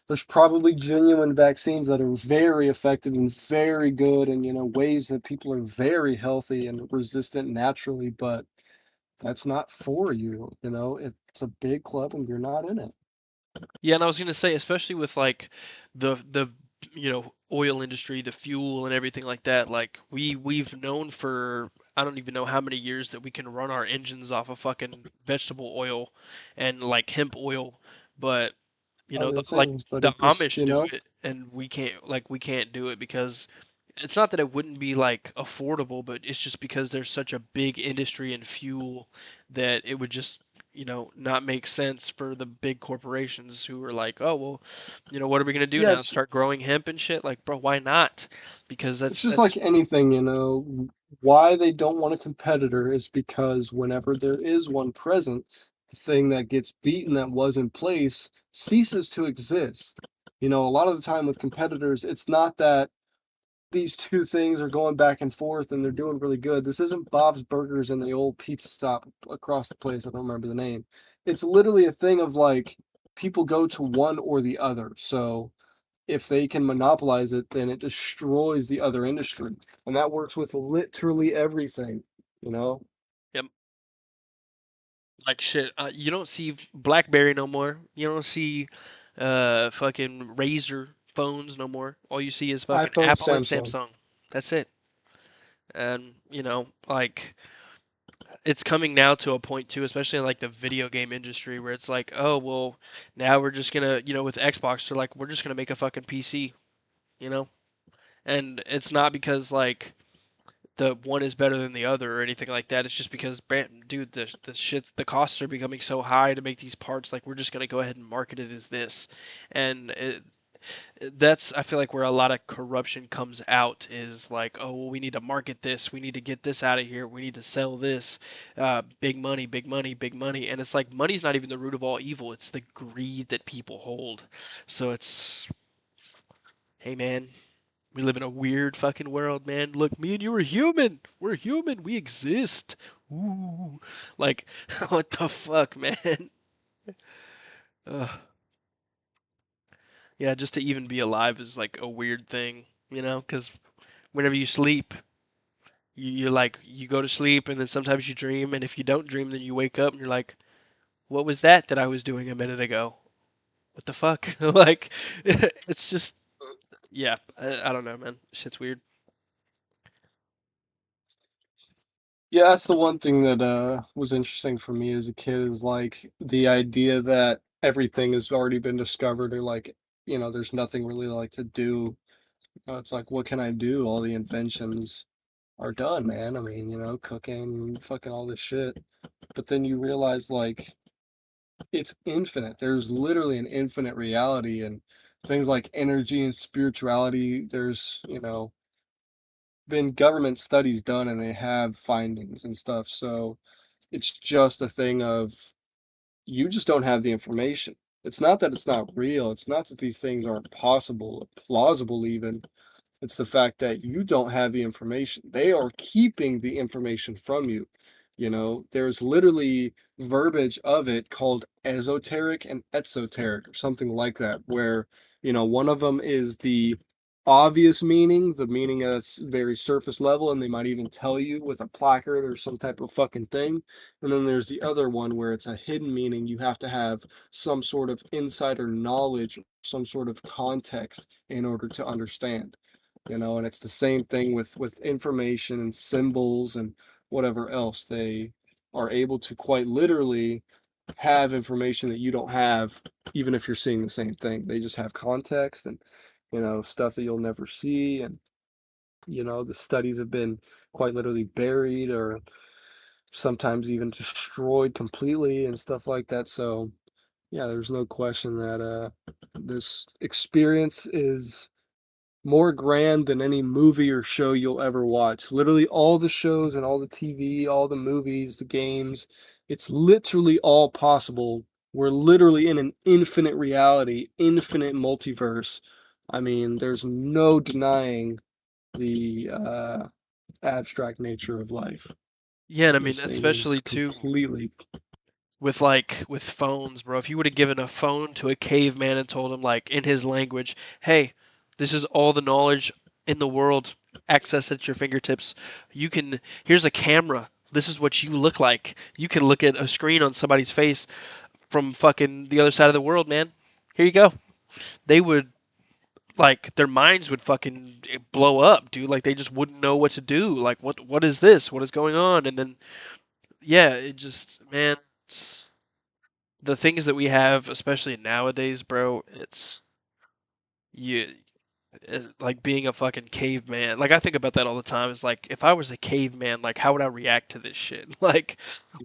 there's probably genuine vaccines that are very effective and very good, and ways that people are very healthy and resistant naturally, but that's not for you, it's a big club and you're not in it. Yeah, and I was gonna say, especially with like the oil industry, the fuel and everything like that. Like we've known for I don't even know how many years that we can run our engines off of fucking vegetable oil and like hemp oil, but Other like things, but the it just, Amish do it, and we can't do it because it's not that it wouldn't be like affordable, but it's just because there's such a big industry in fuel that it would just not make sense for the big corporations who are like, oh well, what are we gonna do yeah, now? it's Start growing hemp and shit? Like, bro, why not? Because It's that's just like anything, why they don't want a competitor is because whenever there is one present, the thing that gets beaten that was in place ceases to exist. A lot of the time with competitors, it's not that these two things are going back and forth and they're doing really good. This isn't Bob's Burgers and the old pizza stop across the place. I don't remember the name. It's literally a thing of like people go to one or the other. So if they can monopolize it, then it destroys the other industry. And that works with literally everything, you know? yep, like shit. You don't see BlackBerry no more. You don't see fucking Razor phones no more. All you see is fucking iPhone, Apple and Samsung. Samsung. That's it. And like it's coming now to a point too, especially in like the video game industry, where it's like, oh well, now we're just gonna, with Xbox, they're like, we're just gonna make a fucking PC, you know, and it's not because like the one is better than the other or anything like that. It's just because, dude, the costs are becoming so high to make these parts. Like, we're just gonna go ahead and market it as this, and that's I feel like where a lot of corruption comes out is like, oh well, we need to market this, we need to get this out of here, we need to sell this, big money, big money, big money, and it's like money's not even the root of all evil, it's the greed that people hold. So it's, hey man, we live in a weird fucking world, man. Look, me and you are human, we're human, we exist. Ooh, like what the fuck, man. Ugh. Yeah, just to even be alive is like a weird thing, because whenever you sleep, you like you go to sleep and then sometimes you dream, and if you don't dream then you wake up and you're like, what was that I was doing a minute ago? What the fuck? Like it's just, yeah, I don't know, man, shit's weird. Yeah, that's the one thing that was interesting for me as a kid is like the idea that everything has already been discovered or like, there's nothing really like to do. It's like, what can I do? All the inventions are done, man. I mean, cooking, fucking all this shit. But then you realize like it's infinite. There's literally an infinite reality and things like energy and spirituality. There's, been government studies done and they have findings and stuff. So it's just a thing of you just don't have the information. It's not that it's not real. It's not that these things aren't possible, plausible even. It's the fact that you don't have the information. They are keeping the information from you. You know, there's literally verbiage of it called esoteric and exoteric or something like that, where, one of them is the obvious meaning, the meaning that's very surface level, and they might even tell you with a placard or some type of fucking thing. And then there's the other one where it's a hidden meaning. You have to have some sort of insider knowledge, some sort of context in order to understand. And it's the same thing with information and symbols and whatever else. They are able to quite literally have information that you don't have, even if you're seeing the same thing. They just have context and stuff that you'll never see. And the studies have been quite literally buried or sometimes even destroyed completely and stuff like that. So yeah, there's no question that this experience is more grand than any movie or show you'll ever watch. Literally all the shows and all the TV, all the movies, the games, it's literally all possible. We're literally in an infinite reality, infinite multiverse. I mean, there's no denying the abstract nature of life. Yeah, and I mean, This thing is especially too completely. with phones, bro. If you would have given a phone to a caveman and told him like in his language, "Hey, this is all the knowledge in the world, access at your fingertips. Here's a camera. This is what you look like. You can look at a screen on somebody's face from fucking the other side of the world, man. Here you go." They would like their minds would fucking blow up, dude. Like they just wouldn't know what to do. Like what is this? What is going on? And then yeah, it just man, it's, the things that we have, especially nowadays, bro, it's you like being a fucking caveman. Like I think about that all the time. It's like if I was a caveman, like how would I react to this shit? Like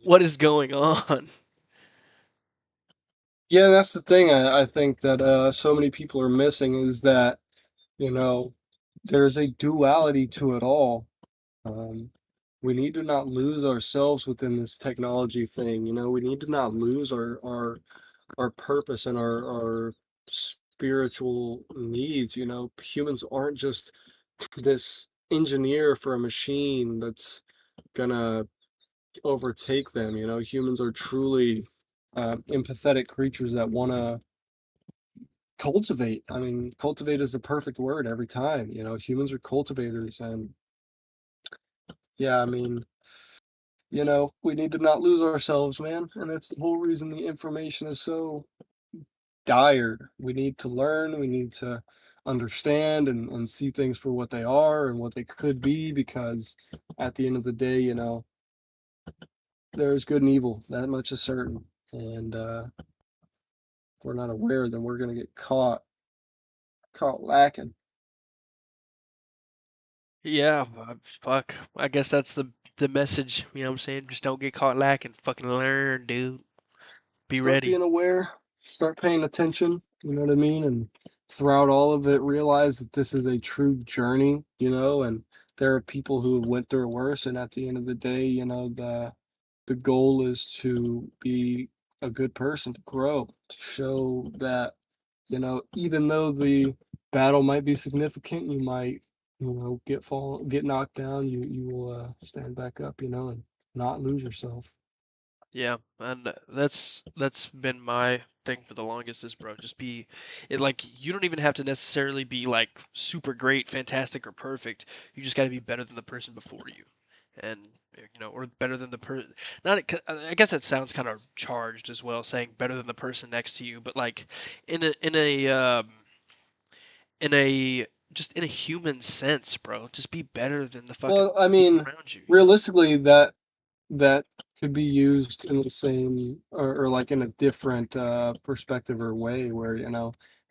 what is going on? Yeah, that's the thing I think that so many people are missing is that, you know, there's a duality to it all. Um, we need to not lose ourselves within this technology thing. We need to not lose our purpose and our spiritual needs. Humans aren't just this engineer for a machine that's gonna overtake them. Humans are truly empathetic creatures that want to cultivate. I mean, cultivate is the perfect word every time. Humans are cultivators, and yeah, I mean, we need to not lose ourselves, man. And that's the whole reason the information is so dire. We need to learn, we need to understand and see things for what they are and what they could be, because at the end of the day, there is good and evil. That much is certain. And if we're not aware, then we're gonna get caught lacking. Yeah, fuck. I guess that's the message. You know what I'm saying? Just don't get caught lacking. Fucking learn, dude. Be Start ready. being aware, start paying attention, you know what I mean? And throughout all of it, realize that this is a true journey, and there are people who went through it worse. And at the end of the day, the goal is to be a good person, to grow, to show that, even though the battle might be significant, you might, get knocked down, you will stand back up, and not lose yourself. Yeah, and that's been my thing for the longest is, bro, just be it like you don't even have to necessarily be like super great, fantastic, or perfect. You just got to be better than the person before you, and or better than the person. Not, I guess that sounds kind of charged as well, saying better than the person next to you, but like in a just in a human sense, bro. Just be better than the fucking Well, I people mean, around you. realistically, that could be used in the same, or like in a different perspective or way, where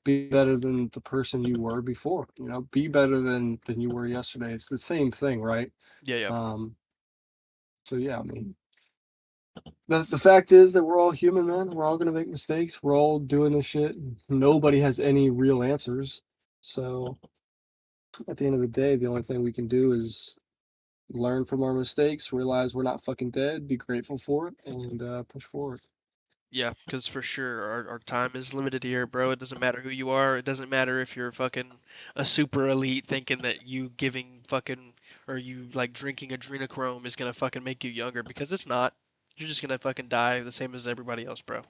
be better than the person you were before. Be better than you were yesterday. It's the same thing, right? Yeah, yeah, um so yeah, I mean, the fact is that we're all human, man. We're all gonna make mistakes. We're all doing this shit. Nobody has any real answers. So at the end of the day, the only thing we can do is learn from our mistakes, realize we're not fucking dead, be grateful for it, and push forward. Yeah, because for sure our time is limited here, bro. It doesn't matter who you are. It doesn't matter if you're fucking a super elite thinking that you giving fucking or you like drinking adrenochrome is gonna fucking make you younger because it's not. You're just gonna fucking die the same as everybody else, bro.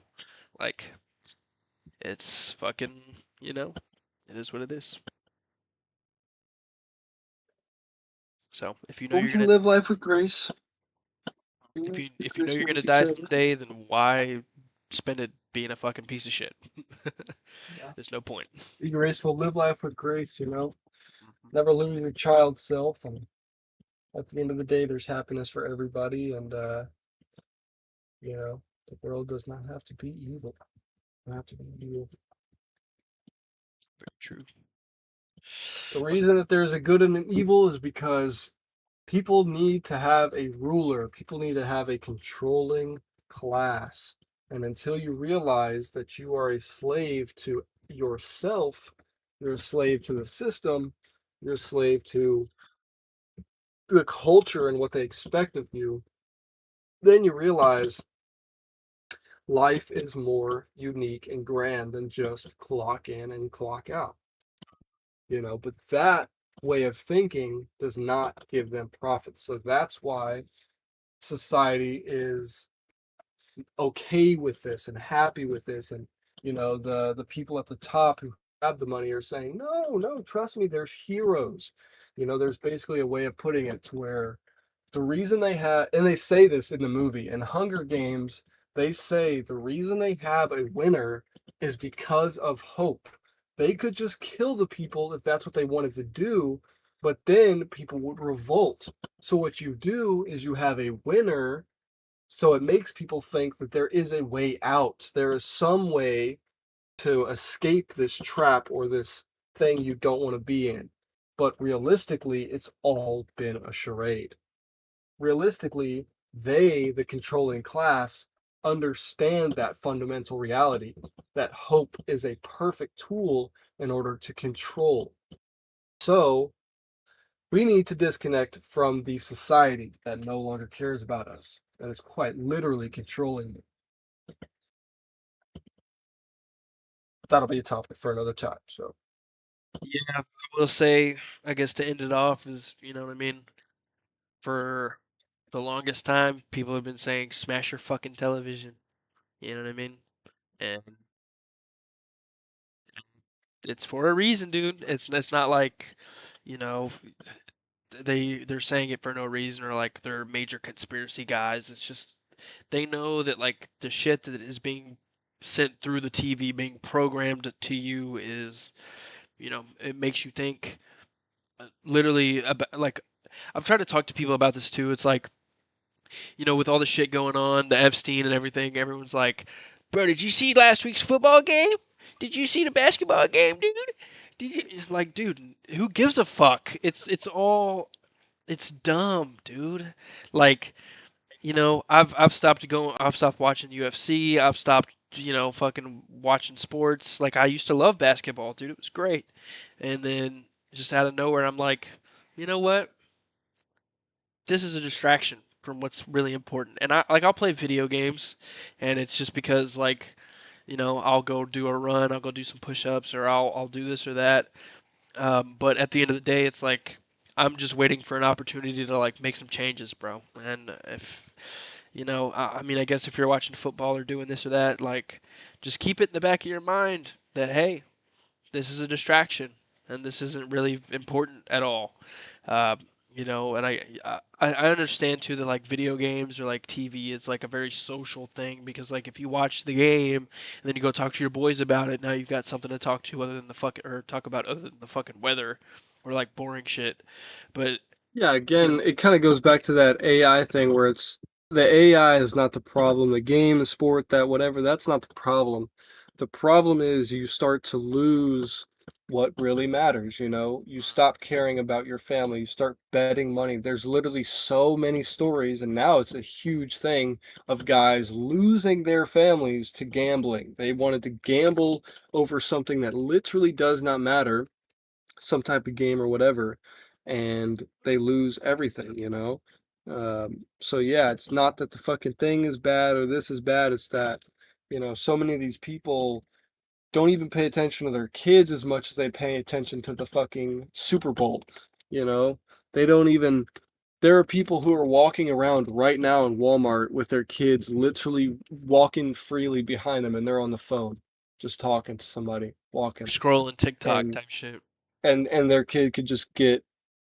Like it's fucking, it is what it is. So if you know But we you're can gonna live life with grace. if you know Grace you're for gonna with die each other. someday, then why spend it being a fucking piece of shit? Yeah. There's no point. Be graceful, live life with grace, you know. Mhm. Never lose your child self, and at the end of the day there's happiness for everybody, and you know, the world does not have to be evil. It doesn't have to be evil. Very true. The reason that there's a good and an evil is because people need to have a ruler. People need to have a controlling class. And until you realize that you are a slave to yourself, you're a slave to the system, you're a slave to the culture and what they expect of you, then you realize life is more unique and grand than just clock in and clock out. But that way of thinking does not give them profit. So that's why society is okay with this and happy with this, and the people at the top who have the money are saying, no, no, trust me, there's heroes. There's basically a way of putting it to where the reason they have, and they say this in the movie, in Hunger Games, they say the reason they have a winner is because of hope. They could just kill the people if that's what they wanted to do, but then people would revolt. So what you do is you have a winner, so it makes people think that there is a way out. There is some way to escape this trap or this thing you don't want to be in. But realistically, it's all been a charade. Realistically, they, the controlling class, understand that fundamental reality, that hope is a perfect tool in order to control. So we need to disconnect from the society that no longer cares about us, that is quite literally controlling me. That'll be a topic for another time. So, Yeah, I will say, I guess to end it off is, you know what I mean? For the longest time, people have been saying, smash your fucking television. You know what I mean? And it's for a reason, dude. It's not like, you know, they're saying it for no reason or like they're major conspiracy guys. It's just they know that like the shit that is being sent through the TV being programmed to you is, it makes you think literally about like I've tried to talk to people about this too. It's like, with all the shit going on, the Epstein and everything, everyone's like, "Bro, did you see last week's football game? Did you see the basketball game, dude? Did you like, dude, who gives a fuck? It's dumb, dude. Like, I've stopped watching UFC. I've stopped, fucking watching sports. Like I used to love basketball, dude. It was great. And then just out of nowhere, I'm like, you know what? This is a distraction from what's really important. And I'll play video games, and it's just because like, I'll go do a run, I'll go do some push-ups, or I'll do this or that. But at the end of the day, it's like I'm just waiting for an opportunity to like make some changes, bro. And if I mean, I guess if you're watching football or doing this or that, like, just keep it in the back of your mind that hey, this is a distraction and this isn't really important at all. Uh, and I understand too that like video games or like TV is like a very social thing because like if you watch the game and then you go talk to your boys about it, now you've got something to talk to other than the fucking or talk about other than the fucking weather or like boring shit. But yeah, you know, again, it kind of goes back to that AI thing where it's the AI is not the problem. The game, the sport, that whatever, that's not the problem. The problem is you start to lose what really matters, you know? You stop caring about your family, you start betting money. There's literally so many stories, and now it's a huge thing of guys losing their families to gambling. They wanted to gamble over something that literally does not matter, some type of game or whatever, and they lose everything. So yeah, it's not that the fucking thing is bad or this is bad, it's that So many of these people don't even pay attention to their kids as much as they pay attention to the fucking Super Bowl. You know, they don't even. There are people who are walking around right now in Walmart with their kids literally walking freely behind them, and they're on the phone, just talking to somebody, walking, Scrolling TikTok and type shit. their kid could just get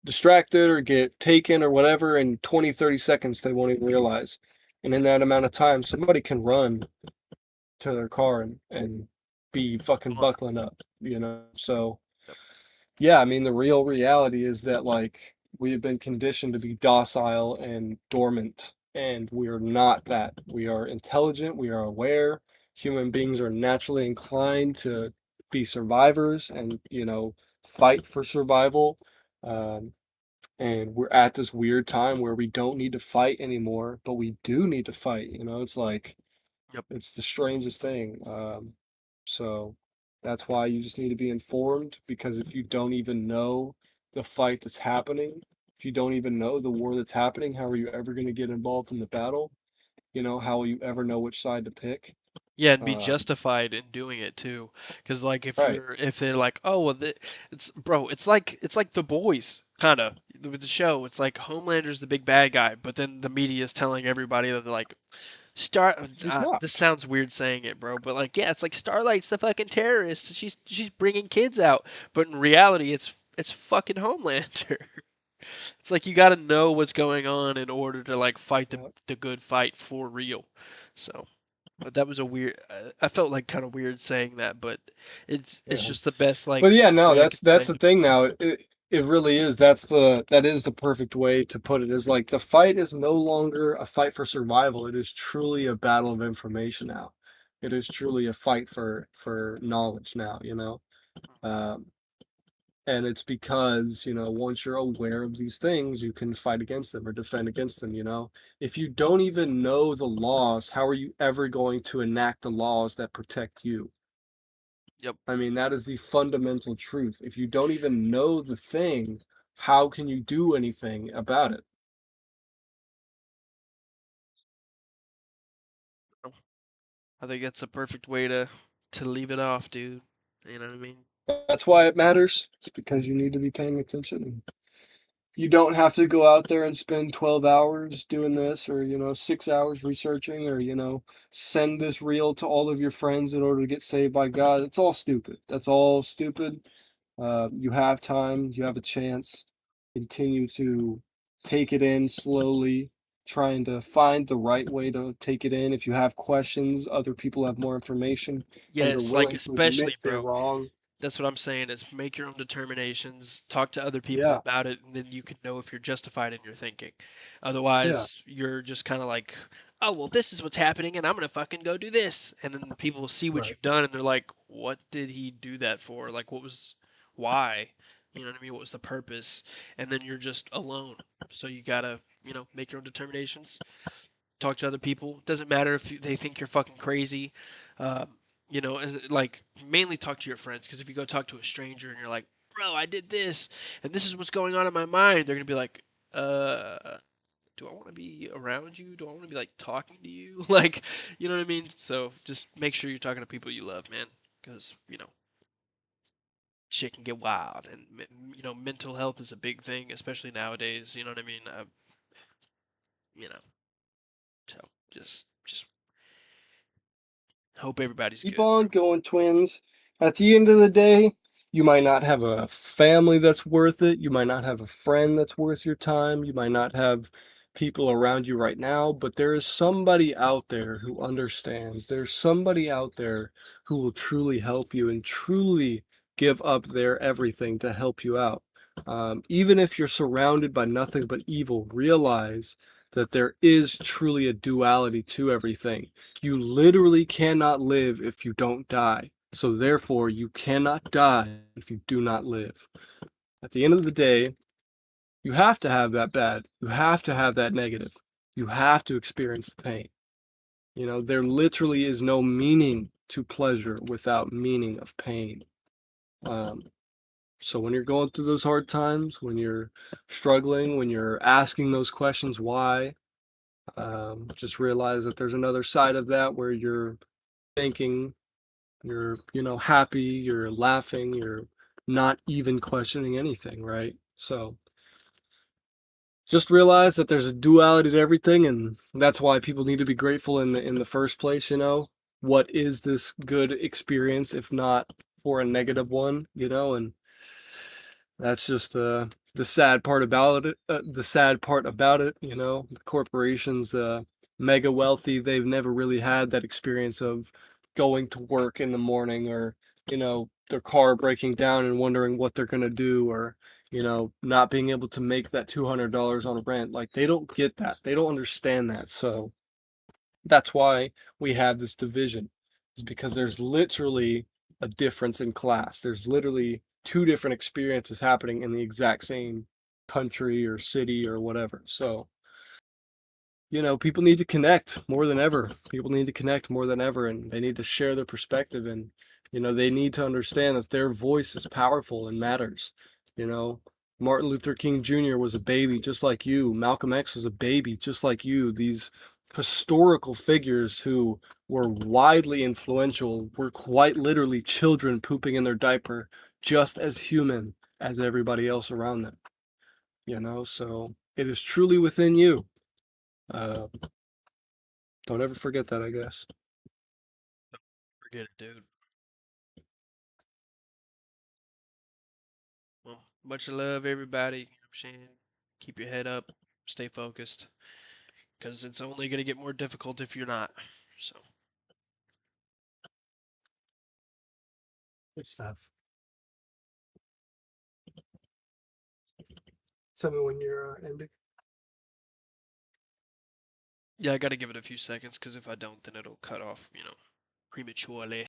distracted or get taken or whatever in 20, 30 seconds they won't even realize. And in that amount of time, somebody can run to their car and be fucking Come on. buckling up. So Yep. yeah, I mean the real reality is that like we have been conditioned to be docile and dormant, and we are not that. We are intelligent, we are aware. Human beings are naturally inclined to be survivors and, fight for survival. Um, and we're at this weird time where we don't need to fight anymore, but we do need to fight. It's like Yep. it's the strangest thing. So that's why you just need to be informed, because if you don't even know the fight that's happening, if you don't even know the war that's happening, how are you ever going to get involved in the battle? How will you ever know which side to pick? Yeah, and be Um, justified in doing it too. Because like right. if they're like, oh well, it's bro, it's like the boys kind of with the show. It's like Homelander's the big bad guy, but then the media is telling everybody that they're like He's This not. sounds weird saying it, bro, but like yeah, it's like Starlight's the fucking terrorist. She's bringing kids out, but in reality, it's fucking Homelander. It's like you got to know what's going on in order to like fight the Yeah. the good fight for real. So, but that was a weird. I felt like kind of weird saying that, but it's Yeah. just the best like But yeah, no, way I that's could say that's the it. thing now. It really is. That is the perfect way to put it. Is like the fight is no longer a fight for survival. It is truly a battle of information now. It is truly a fight for knowledge now. Um, and it's because, once you're aware of these things, you can fight against them or defend against them. If you don't even know the laws, how are you ever going to enact the laws that protect you? Yep. I mean, that is the fundamental truth. If you don't even know the thing, how can you do anything about it? I think that's a perfect way to leave it off, dude. You know what I mean? That's why it matters. It's because you need to be paying attention. You don't have to go out there and spend 12 hours doing this, or 6 hours researching, or send this reel to all of your friends in order to get saved by God. It's all stupid. That's all stupid. You have time, you have a chance. Continue to take it in slowly, trying to find the right way to take it in. If you have questions, other people have more information, and they're Yes, like willing to admit especially, they're bro. wrong. That's what I'm saying is make your own determinations, talk to other people Yeah, about it, and then you can know if you're justified in your thinking. yeah, Otherwise, you're just kind of like, oh, well, this is what's happening, and I'm going to fucking go do this. And then people will see what right. you've done, and they're like, what did he do that for? Like, why? You know what I mean? What was the purpose? And then you're just alone. So you got to, make your own determinations, talk to other people. Doesn't matter if they think you're fucking crazy. Um, like mainly talk to your friends because if you go talk to a stranger and you're like, "Bro, I did this and this is what's going on in my mind," they're gonna be like, do I want to be around you? Do I want to be like talking to you?" Like, you know what I mean? So just make sure you're talking to people you love, man, because shit can get wild, and mental health is a big thing, especially nowadays. You know what I mean? You know, so just hope everybody's Keep good, on bro. going, twins. At the end of the day, you might not have a family that's worth it. You might not have a friend that's worth your time. You might not have people around you right now, but there is somebody out there who understands. There's somebody out there who will truly help you and truly give up their everything to help you out. Even if you're surrounded by nothing but evil, realize that there is truly a duality to everything. You literally cannot live if you don't die. So therefore, you cannot die if you do not live. At the end of the day, you have to have that bad. You have to have that negative. You have to experience the pain. There literally is no meaning to pleasure without meaning of pain. Um, so when you're going through those hard times, when you're struggling, when you're asking those questions, why, just realize that there's another side of that where you're thinking, you're, happy, you're laughing, you're not even questioning anything, right? So just realize that there's a duality to everything, and that's why people need to be grateful in the first place. What is this good experience if not for a negative one? And that's just the sad part about it. The sad part about it, the corporations, mega wealthy, they've never really had that experience of going to work in the morning, or their car breaking down and wondering what they're gonna do, or not being able to make that $200 on rent. Like, they don't get that. They don't understand that. So that's why we have this division, is because there's literally a difference in class. There's literally two different experiences happening in the exact same country or city or whatever. So, people need to connect more than ever. People need to connect more than ever, and they need to share their perspective, and they need to understand that their voice is powerful and matters. You know, Martin Luther King Jr. was a baby just like you. Malcolm X was a baby just like you. These historical figures who were widely influential were quite literally children pooping in their diaper, just as human as everybody else around them. So it is truly within you. Uh, don't ever forget that, I guess. Forget it, dude. Well, much love, everybody. You know what I'm saying? Keep your head up. Stay focused. Because it's only going to get more difficult if you're not. So, Good stuff. Tell me when you're ending. yeah, I got to give it a few seconds because if I don't, then it'll cut off, prematurely.